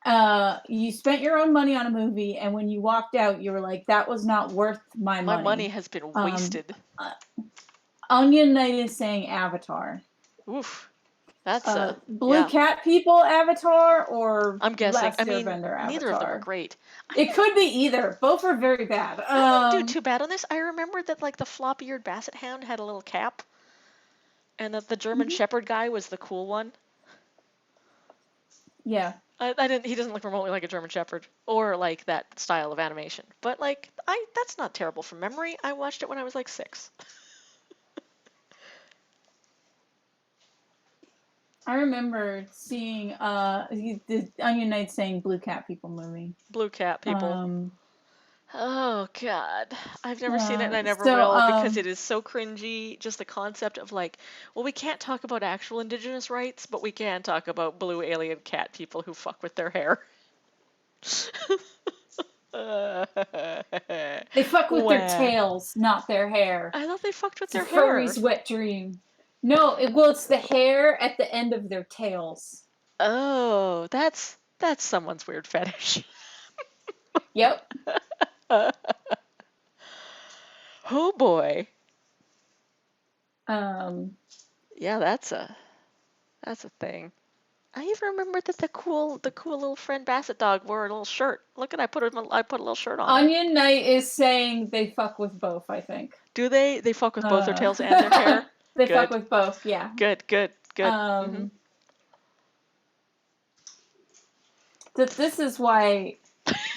You spent your own money on a movie, and when you walked out, you were like, that was not worth my money. My money has been wasted. Onion Knight is saying Avatar. Oof. That's Blue Cat People Avatar or I'm guessing. Last I mean, Airbender Avatar. Neither of them are great. It could be either. Both are very bad. I didn't do too bad on this. I remembered that like the floppy-eared basset hound had a little cap, and that the German Shepherd guy was the cool one. Yeah. I didn't. He doesn't look remotely like a German Shepherd or like that style of animation. But like, that's not terrible from memory. I watched it when I was like 6. I remember seeing the Onion Knight saying Blue Cat People movie. Blue Cat People. Oh God, I've never seen it and I never will because it is so cringy. Just the concept of like, well, we can't talk about actual indigenous rights, but we can talk about blue alien cat people who fuck with their hair. They fuck with their tails, not their hair. I thought they fucked with their hair. Furry's wet dream. No, it's the hair at the end of their tails. Oh, that's someone's weird fetish. Yep. Oh boy. Yeah, that's a thing. I even remember that the cool little friend Basset dog wore a little shirt. Look at I put a little shirt on. Onion Knight is saying they fuck with both, I think. Do they? They fuck with both their tails and their hair? They fuck with both, yeah. Good. This is why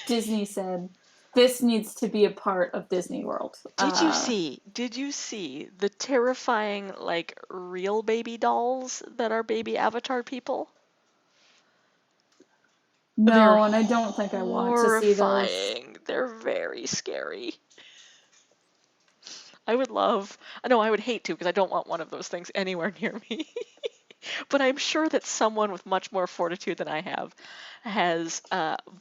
Disney said this needs to be a part of Disney World. Did you see the terrifying like real baby dolls that are baby Avatar people? They're No, and I don't think I want to see those. horrifying. They're very scary. I would hate to because I don't want one of those things anywhere near me. But I'm sure that someone with much more fortitude than I have has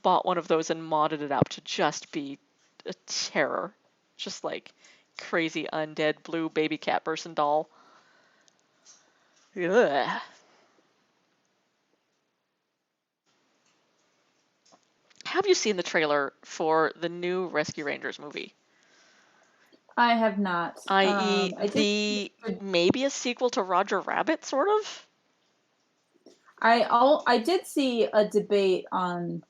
bought one of those and modded it up to just be a terror. Just like crazy undead blue baby cat person doll. Ugh. Have you seen the trailer for the new Rescue Rangers movie? I have not. I.e., I did. maybe a sequel to Roger Rabbit, sort of? I did see a debate on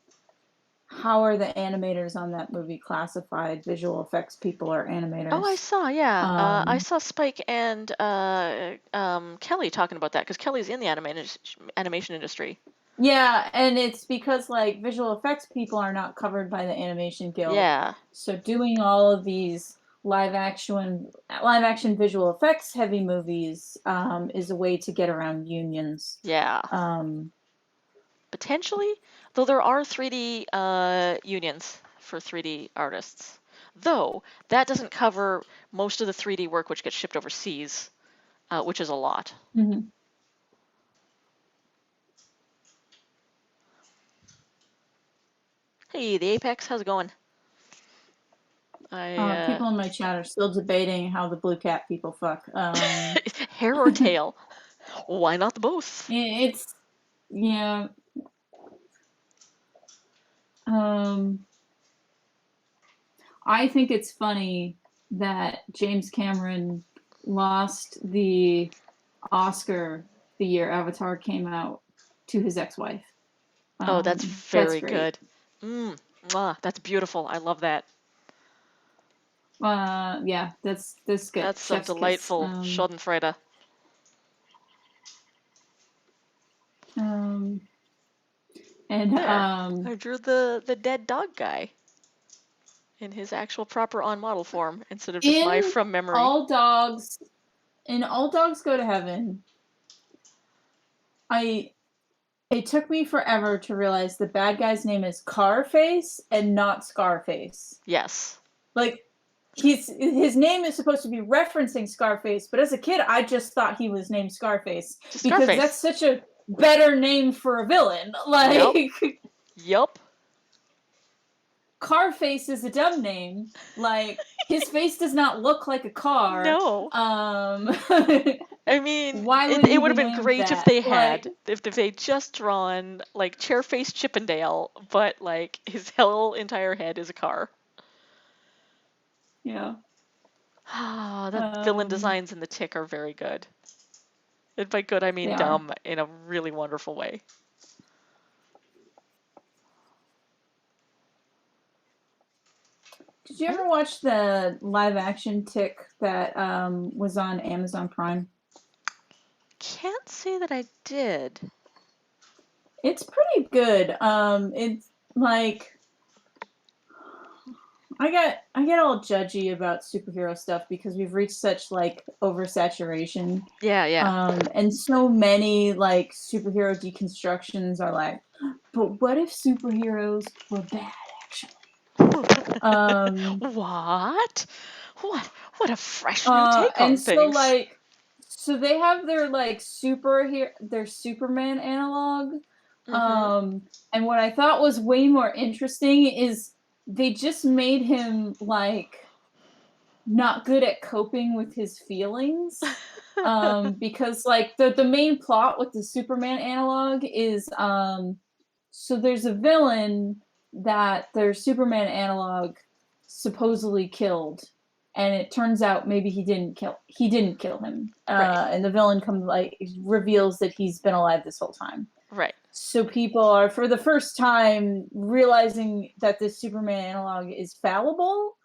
how are the animators on that movie classified, visual effects people or animators. Oh, I saw, yeah. I saw Spike and Kelly talking about that because Kelly's in the animation industry. Yeah, and it's because like visual effects people are not covered by the Animation Guild. Yeah. So doing all of these live action visual effects heavy movies is a way to get around unions. Yeah. Potentially, though there are 3D unions for 3D artists. Though that doesn't cover most of the 3D work which gets shipped overseas, which is a lot. Mm-hmm. Hey, the Apex, how's it going? People in my chat are still debating how the blue cat people fuck. Hair or tail? Why not the both? It's yeah. I think it's funny that James Cameron lost the Oscar the year Avatar came out to his ex-wife. Oh, that's very good. That's beautiful. I love that. Yeah, that's good. That's some delightful Schadenfreude. I drew the dead dog guy in his actual proper on-model form instead of just my from memory. In All Dogs Go to Heaven, it took me forever to realize the bad guy's name is Carface and not Scarface. Yes. Like, his name is supposed to be referencing Scarface, but as a kid, I just thought he was named Scarface. Because that's such a better name for a villain. Like, Yup. Carface is a dumb name. Like, his face does not look like a car. No. I mean, it would have been great if they had, if they just drawn, like, chair-faced Chippendale, but, like, his whole entire head is a car. Yeah. The villain designs in The Tick are very good. And by good, I mean dumb in a really wonderful way. Did you ever watch the live-action Tick that was on Amazon Prime? Can't say that I did. It's pretty good. It's like I get all judgy about superhero stuff because we've reached such like oversaturation. Yeah. And so many like superhero deconstructions are like, but what if superheroes were bad actually? What? What a fresh new take on things. So they have their like their Superman analog. And what I thought was way more interesting is they just made him like not good at coping with his feelings. Because like the main plot with the Superman analog is so there's a villain that their Superman analog supposedly killed, and it turns out maybe he didn't kill him. And the villain reveals that he's been alive this whole time. Right. So people are for the first time realizing that this Superman analog is fallible,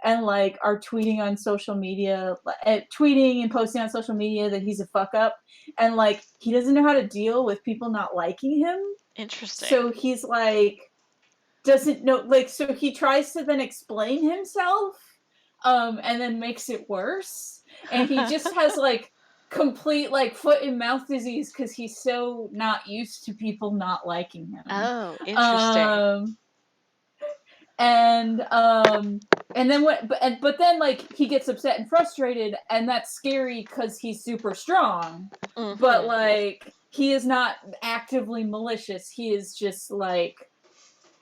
and like are tweeting on social media, tweeting and posting on social media that he's a fuck up, and like he doesn't know how to deal with people not liking him. Interesting. So he's like doesn't know, like, so he tries to then explain himself, and then makes it worse. And he just has like complete like foot and mouth disease because he's so not used to people not liking him. Oh, interesting. And then but then like he gets upset and frustrated, and that's scary because he's super strong. Mm-hmm. But like he is not actively malicious. He is just like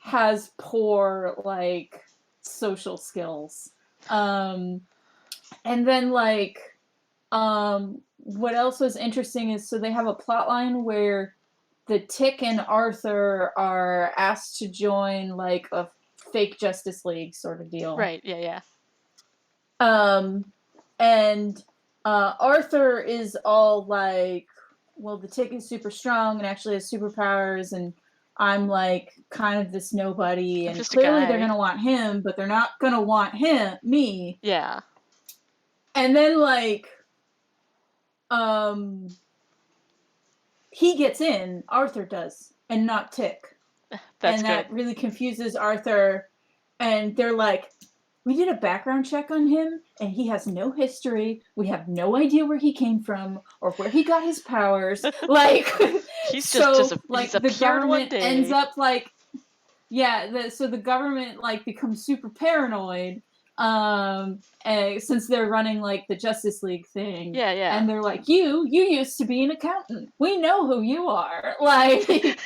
has poor like social skills. And then like what else was interesting is so they have a plot line where the Tick and Arthur are asked to join like a fake Justice League sort of deal. Right, yeah. And Arthur is all like, well, the Tick is super strong and actually has superpowers, and I'm like kind of this nobody, and clearly they're gonna want him, but they're not gonna want me. Yeah. And then like he gets in, Arthur does, and not Tick. That's and that really confuses Arthur, and they're like, we did a background check on him, and he has no history. We have no idea where he came from or where he got his powers. Like, he's so just like he's the government ends up like, so the government like becomes super paranoid, since they're running like the Justice League thing. Yeah. And they're like, you used to be an accountant. We know who you are. Like,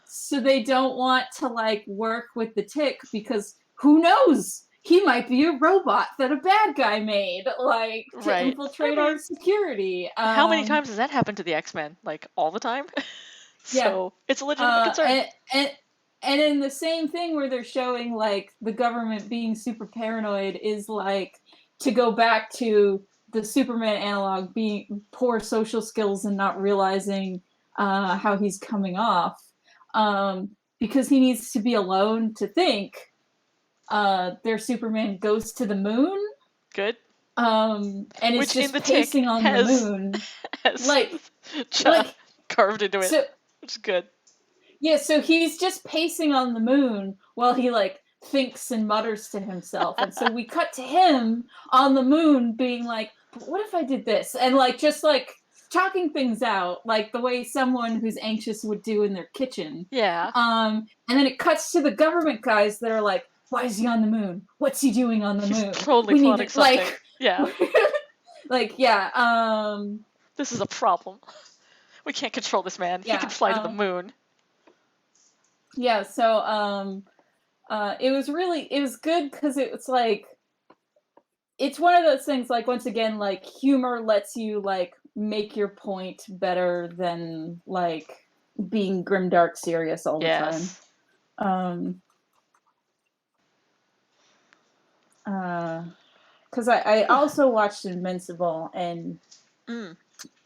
so they don't want to like work with the Tick because who knows? He might be a robot that a bad guy made, like, to infiltrate our security. How many times has that happened to the X-Men? Like, all the time? So, it's a legitimate concern. And in the same thing where they're showing, like, the government being super paranoid is, like, to go back to the Superman analog being poor social skills and not realizing how he's coming off. Because he needs to be alone to think. Their Superman goes to the moon. Good. And it's just pacing on the moon. Like carved into it. So, which is good. Yeah, so he's just pacing on the moon while he like thinks and mutters to himself. And so we cut to him on the moon being like, what if I did this? And like just like talking things out, like the way someone who's anxious would do in their kitchen. Yeah. And then it cuts to the government guys that are like, why is he on the moon? What's he doing on the moon? He's totally plotting something. Like, yeah. Like, yeah. This is a problem. We can't control this man. He can fly to the moon. Yeah, so it was good because it was like, it's one of those things, like, once again, like, humor lets you like make your point better than like being grimdark serious all the time. Because I also watched Invincible, and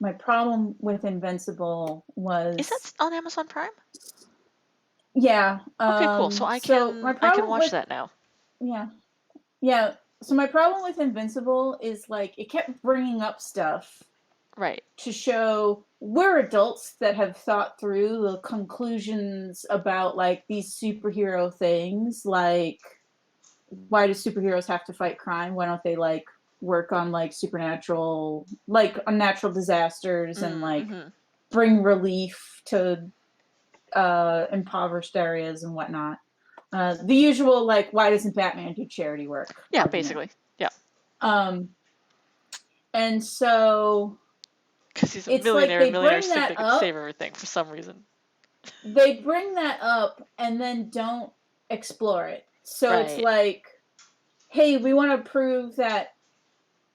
my problem with Invincible was... Is that on Amazon Prime? Yeah. Okay, cool. So I can watch that now. Yeah. So my problem with Invincible is like it kept bringing up stuff. Right. To show we're adults that have thought through the conclusions about like these superhero things, like why do superheroes have to fight crime? Why don't they like work on like supernatural, like on natural disasters and like bring relief to impoverished areas and whatnot? The usual like, why doesn't Batman do charity work? Yeah, basically. Yeah. And so because he's a millionaire, like millionaires think they can save everything for some reason. They bring that up and then don't explore it. So it's like, hey, we want to prove that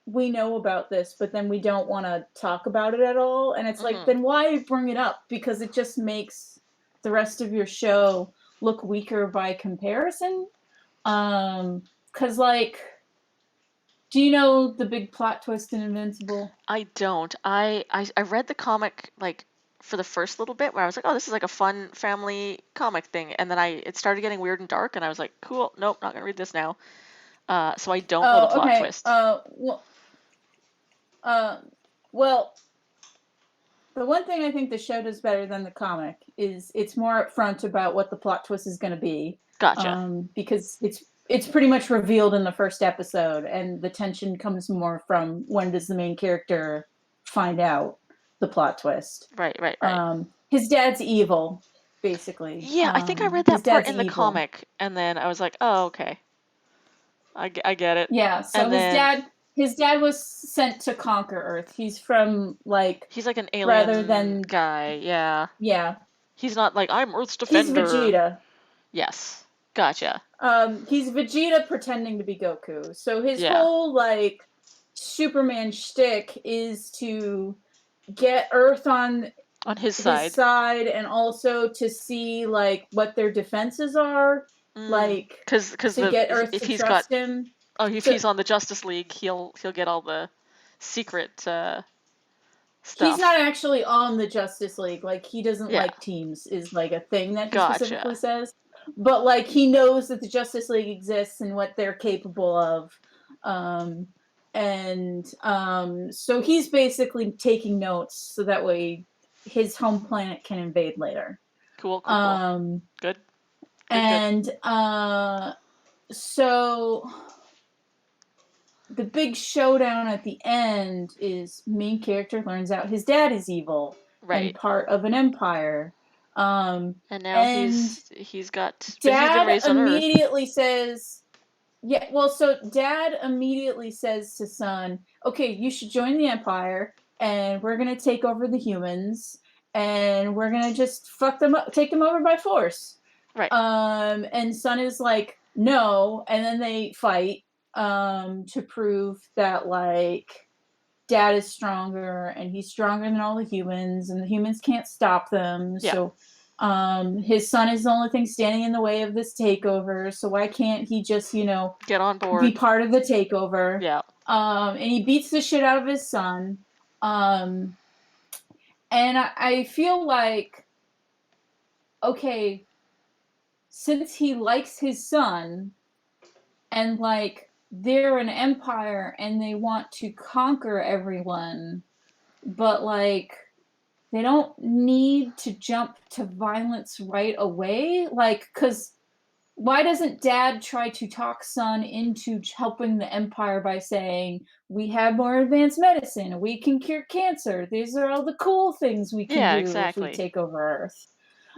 we know about this, but then we don't want to talk about it at all. And it's like, then why bring it up? Because it just makes the rest of your show look weaker by comparison. Because like, do you know the big plot twist in Invincible? I don't. I read the comic like for the first little bit where I was like, oh, this is like a fun family comic thing, and then it started getting weird and dark, and I was like, cool, nope, not gonna read this now. So I don't know the plot twist. Well, the one thing I think the show does better than the comic is it's more upfront about what the plot twist is going to be. Gotcha. Because it's pretty much revealed in the first episode, and the tension comes more from when does the main character find out the plot twist. Right. His dad's evil, basically. Yeah, I think I read His that part dad's in the evil. comic, and then I was like, oh, okay. I get it. Yeah, so And then his dad was sent to conquer Earth. He's from like he's like an alien rather than guy. Yeah. He's not like, I'm Earth's he's defender. Vegeta. Yes. Gotcha. He's Vegeta pretending to be Goku. So his Yeah. whole like Superman shtick is to get Earth on his side. And also to see like what their defenses are, like because to get Earth to trust him. Oh, if he's on the Justice League, he'll get all the secret stuff. He's not actually on the Justice League. Like he doesn't like teams is like a thing that he specifically says. But like he knows that the Justice League exists and what they're capable of. So he's basically taking notes so that way his home planet can invade later. Cool. Good. And so the big showdown at the end is main character learns out his dad is evil and part of an empire. And now he's got dad immediately says, yeah, well, so dad immediately says to son, okay, you should join the empire and we're going to take over the humans and we're going to just fuck them up, take them over by force. Right. And son is like, no. And then they fight to prove that like dad is stronger and he's stronger than all the humans and the humans can't stop them. Yeah. So his son is the only thing standing in the way of this takeover. So why can't he just, get on board, be part of the takeover? Yeah. And he beats the shit out of his son. And I feel like, okay, since he likes his son and like they're an empire and they want to conquer everyone, but like they don't need to jump to violence right away. Like, because why doesn't dad try to talk son into helping the empire by saying, we have more advanced medicine, we can cure cancer, these are all the cool things we can do if we take over Earth.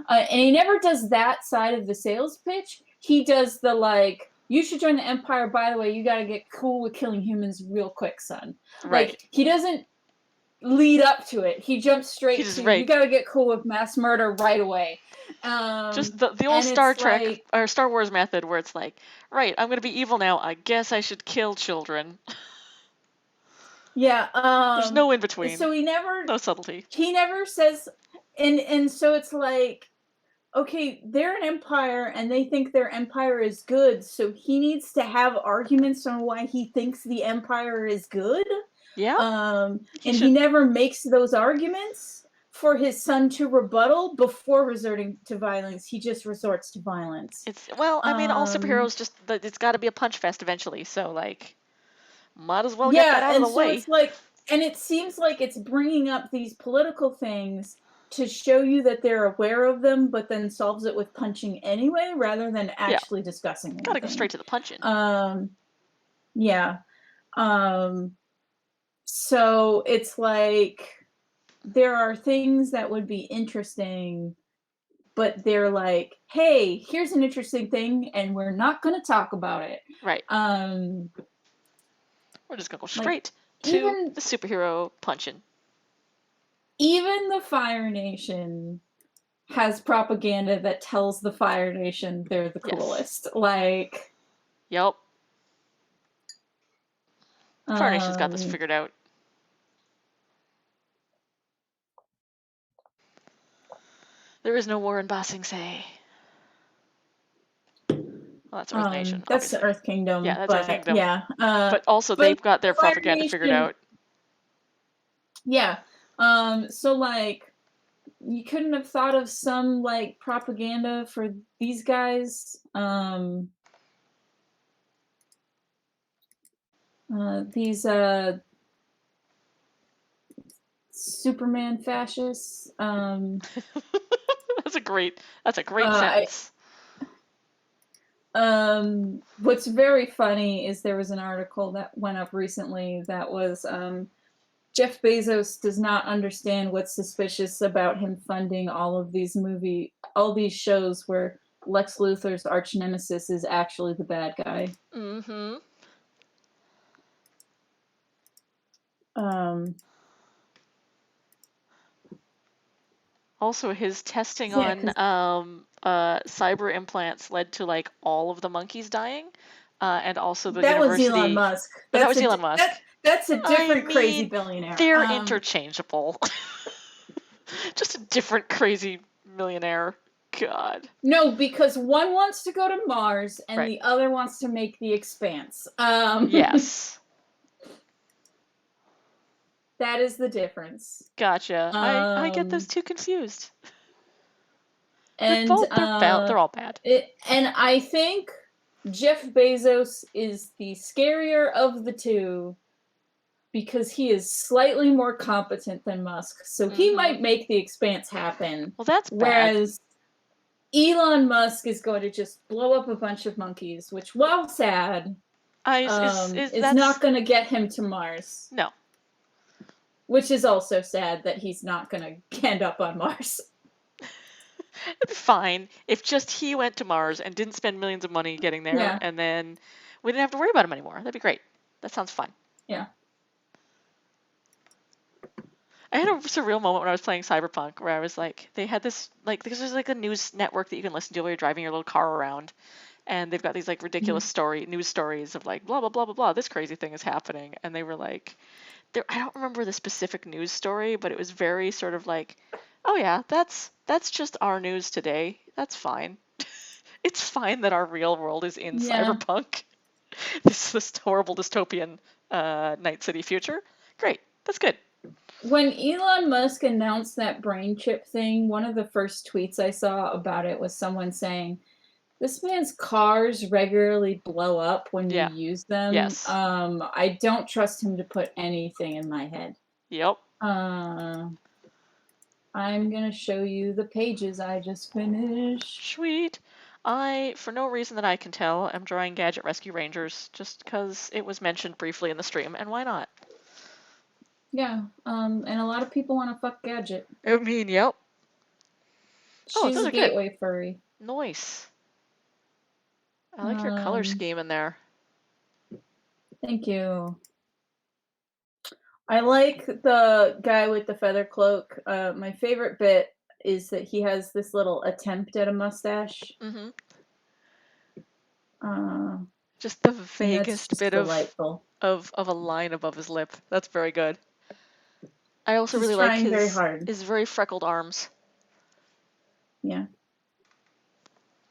And he never does that side of the sales pitch. He does the like, you should join the empire, by the way, you got to get cool with killing humans real quick, son. Right. Like, he doesn't lead up to it. He jumps straight to, you got to get cool with mass murder right away. Just the old Star Trek or Star Wars method where it's like, right, I'm going to be evil now, I guess I should kill children. Yeah. There's no in between. So no subtlety. He never says, and so it's like, okay, they're an empire and they think their empire is good, so he needs to have arguments on why he thinks the empire is good. Yeah. He never makes those arguments for his son to rebuttal before resorting to violence. He just resorts to violence. All superheroes it's got to be a punch fest eventually, so like might as well get that out of the way. It's like, and it seems like it's bringing up these political things to show you that they're aware of them, but then solves it with punching anyway, rather than actually discussing anything. Gotta go straight to the punching. Yeah. So it's like there are things that would be interesting, but they're like, hey, here's an interesting thing, and we're not going to talk about it. Right. We're just going to go straight to the superhero punching. Even the Fire Nation has propaganda that tells the Fire Nation they're the coolest. Like, yep. Fire Nation's got this figured out. There is no war in Ba Sing Se. Well, that's Earth Nation. That's the Earth Kingdom. Yeah, that's Earth Kingdom. Yeah. But also they've got their propaganda figured out. Yeah. So like, you couldn't have thought of some like propaganda for these guys. These Superman fascists. That's a great sentence. What's very funny is there was an article that went up recently that was Jeff Bezos does not understand what's suspicious about him funding all these shows where Lex Luthor's arch nemesis is actually the bad guy. Mm-hmm. Also, his testing Yeah, on cyber implants led to like all of the monkeys dying, and also the that was university. Elon Musk. Oh, that was Elon Musk. That's a different I crazy mean, billionaire. they're interchangeable. Just a different crazy millionaire. God. No, because one wants to go to Mars and Right. the other wants to make the Expanse. Yes. That is the difference. Gotcha. I get those two confused. And they're all bad. And I think Jeff Bezos is the scarier of the two because he is slightly more competent than Musk. So he might make the Expanse happen. Well, that's bad. Whereas Elon Musk is going to just blow up a bunch of monkeys, which, while sad, is not going to get him to Mars. No. Which is also sad that he's not going to end up on Mars. It'd be fine if just he went to Mars and didn't spend millions of money getting there, and then we didn't have to worry about him anymore. That'd be great. That sounds fun. Yeah. I had a surreal moment when I was playing Cyberpunk where I was like, they had this, like, because there's like a news network that you can listen to while you're driving your little car around. And they've got these like ridiculous news stories of like, blah, blah, blah, blah, blah, this crazy thing is happening. And they were like, I don't remember the specific news story, but it was very sort of like, oh yeah, that's just our news today. That's fine. It's fine that our real world is in Cyberpunk. This horrible dystopian Night City future. Great. That's good. When Elon Musk announced that brain chip thing, one of the first tweets I saw about it was someone saying, this man's cars regularly blow up when you use them. Yes. I don't trust him to put anything in my head. Yep. I'm going to show you the pages I just finished. Sweet. I, for no reason that I can tell, am drawing Gadget Rescue Rangers just because it was mentioned briefly in the stream, and why not? Yeah, and a lot of people want to fuck Gadget. I mean, yep. She's a gateway furry. Nice. I like your color scheme in there. Thank you. I like the guy with the feather cloak. My favorite bit is that he has this little attempt at a mustache. Just the vaguest bit of a line above his lip. That's very good. I also really like his very freckled arms. Yeah.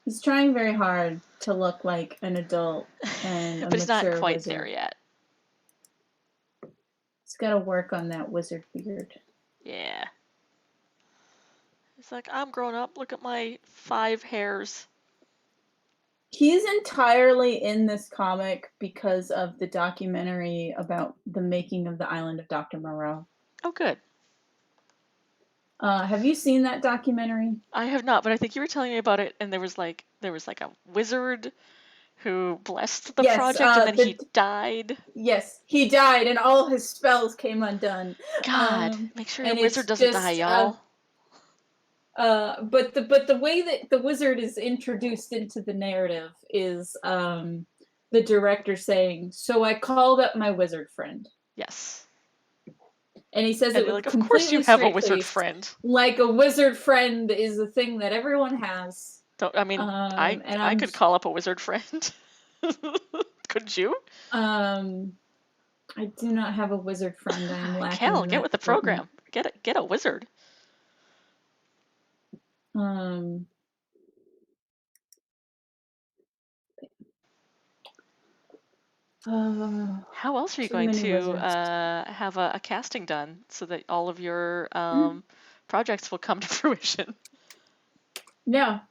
He's trying very hard to look like an adult and a but he's not quite wizard. there yet. He's got to work on that wizard beard. Yeah. He's like, I'm grown up. Look at my 5 hairs. He's entirely in this comic because of the documentary about the making of the Island of Dr. Moreau. Oh, good. Have you seen that documentary? I have not, but I think you were telling me about it, and there was like a wizard who blessed the project, and then he died. Yes, he died, and all his spells came undone. God, make sure your wizard doesn't die, y'all. But the way that the wizard is introduced into the narrative is the director saying, "So I called up my wizard friend." Yes. And he says it like, of course you have a wizard friend. Like a wizard friend is a thing that everyone has. I could call up a wizard friend. Couldn't you? I do not have a wizard friend. I'm lacking. Kel, get with the program. Get a wizard. How else are you going to have a casting done so that all of your projects will come to fruition? Yeah.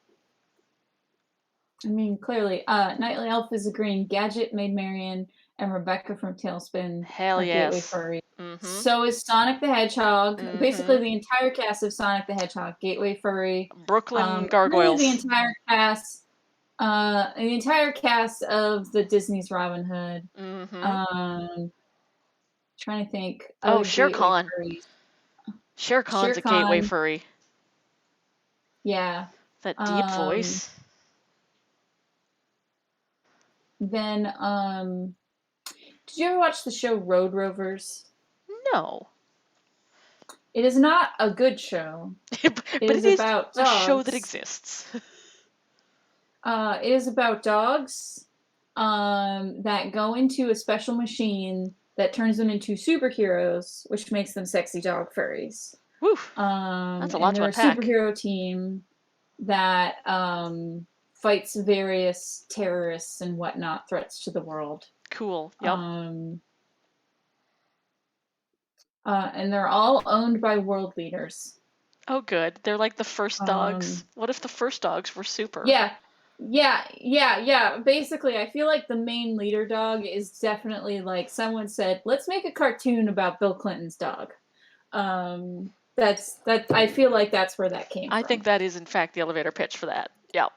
I mean, clearly, Nightly Elf is agreeing. Gadget, Maid Marian, and Rebecca from Tailspin are gateway furry. So is Sonic the Hedgehog. Basically, the entire cast of Sonic the Hedgehog, gateway furry. Brooklyn Gargoyles. Really the entire cast The entire cast of the Disney's Robin Hood. Mm-hmm. Trying to think. Oh, Other Shere gateway Khan. furries. Shere Khan's Shere a gateway Khan. furry. Yeah. That deep voice. Then, did you ever watch the show Road Rovers? No. It is not a good show. But is it is about a show that dogs. exists. It is about dogs that go into a special machine that turns them into superheroes, which makes them sexy dog furries. Woo. That's a lot and to they're unpack. a superhero team that fights various terrorists and whatnot, threats to the world. Cool. Yep. And they're all owned by world leaders. Oh, good. They're like the first dogs. What if the first dogs were super? Yeah. Basically, I feel like the main leader dog is definitely like someone said, let's make a cartoon about Bill Clinton's dog. I feel like that's where that came from. I think that is in fact the elevator pitch for that. Yep.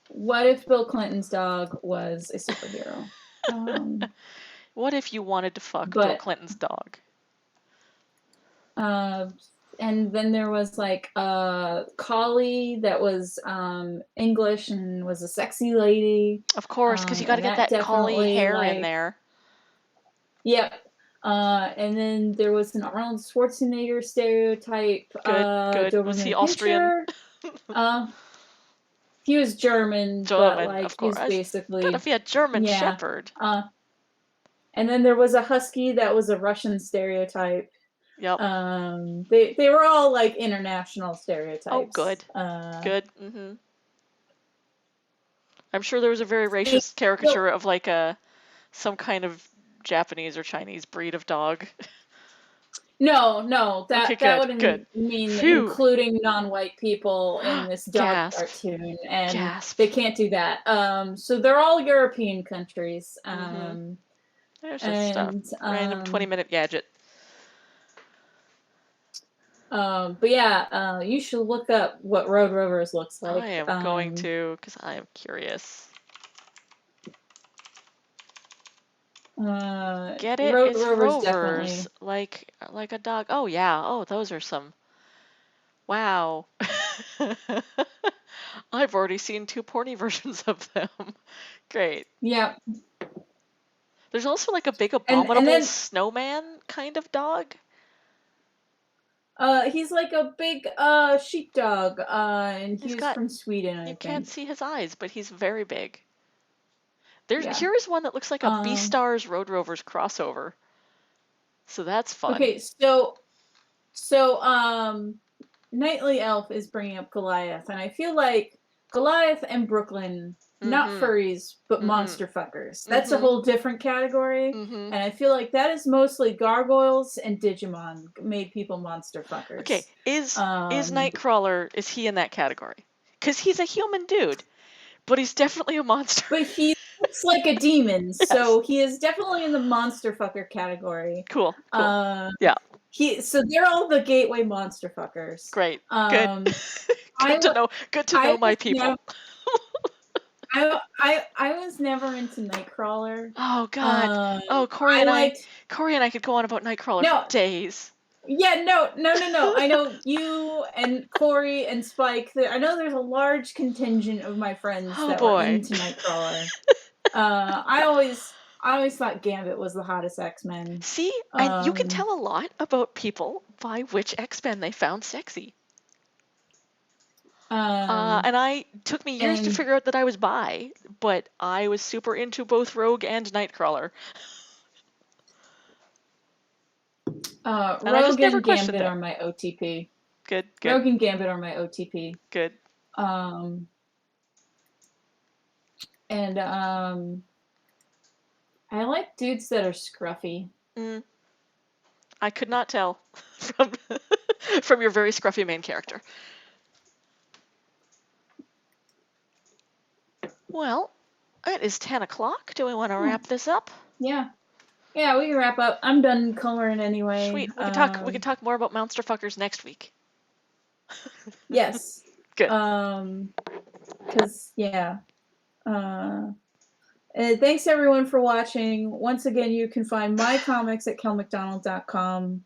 What if Bill Clinton's dog was a superhero? What if you wanted to fuck Bill Clinton's dog? And then there was like a collie that was English and was a sexy lady. Of course, because you got to get that collie hair in there. Yep. And then there was an Arnold Schwarzenegger stereotype. Good. Was he Austrian? He was German, but like of course. He's basically gotta be a German shepherd. And then there was a husky that was a Russian stereotype. Yep. They were all like international stereotypes. Oh, good. Good. Mm-hmm. I'm sure there was a very racist caricature of like some kind of Japanese or Chinese breed of dog. No, that would mean including non-white people in this dog cartoon, and they can't do that. So they're all European countries. There's just a random 20-minute gadget. But yeah, you should look up what Road Rovers looks like. I am going to, because I am curious. Gadget Road is Rovers rovers, like a dog. Oh yeah. Oh, those are some. Wow. I've already seen 2 porny versions of them. Great. Yeah. There's also like a big abominable snowman kind of dog. He's like a big sheepdog, and he's from Sweden. I think. Can't see his eyes, but he's very big. Here is one that looks like a Beastars Road Rovers crossover. So that's fun. Okay, so Nightly Elf is bringing up Goliath, and I feel like Goliath and Brooklyn, not furries, but monster fuckers. That's a whole different category, and I feel like that is mostly gargoyles and Digimon made people monster fuckers. Okay, is Nightcrawler, is he in that category? Because he's a human dude, but he's definitely a monster. But he looks like a demon, so he is definitely in the monster fucker category. Cool. Yeah. So they're all the gateway monster fuckers. Great. Good. Good to know my people. I was never into Nightcrawler. Oh God. Corey and I could go on about Nightcrawler for days. Yeah, no. I know you and Corey and Spike. I know there's a large contingent of my friends that were into Nightcrawler. I always thought Gambit was the hottest X-Men. See, and you can tell a lot about people by which X-Men they found sexy. And it took me years to figure out that I was bi, but I was super into both Rogue and Nightcrawler. Rogue and Gambit are my OTP. Good. Rogue and Gambit are my OTP. Good. And I like dudes that are scruffy. I could not tell from your very scruffy main character. Well, it is 10 o'clock. Do we want to wrap this up? Yeah, we can wrap up. I'm done coloring anyway. Sweet. We can talk more about monster fuckers next week. Yes. Good. Good. Because yeah. And thanks everyone for watching. Once again, you can find my comics at kelmcdonald.com.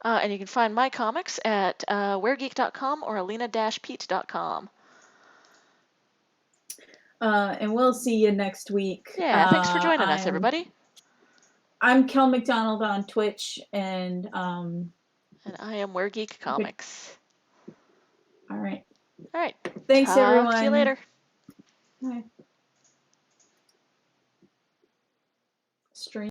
And you can find my comics at weregeek.com or alina-pete.com. And we'll see you next week. Yeah, thanks for joining us, everybody. I'm Kel McDonald on Twitch, and I am WereGeek Comics. All right. All right. Thanks, everyone. Talk to you later. Bye. Stream.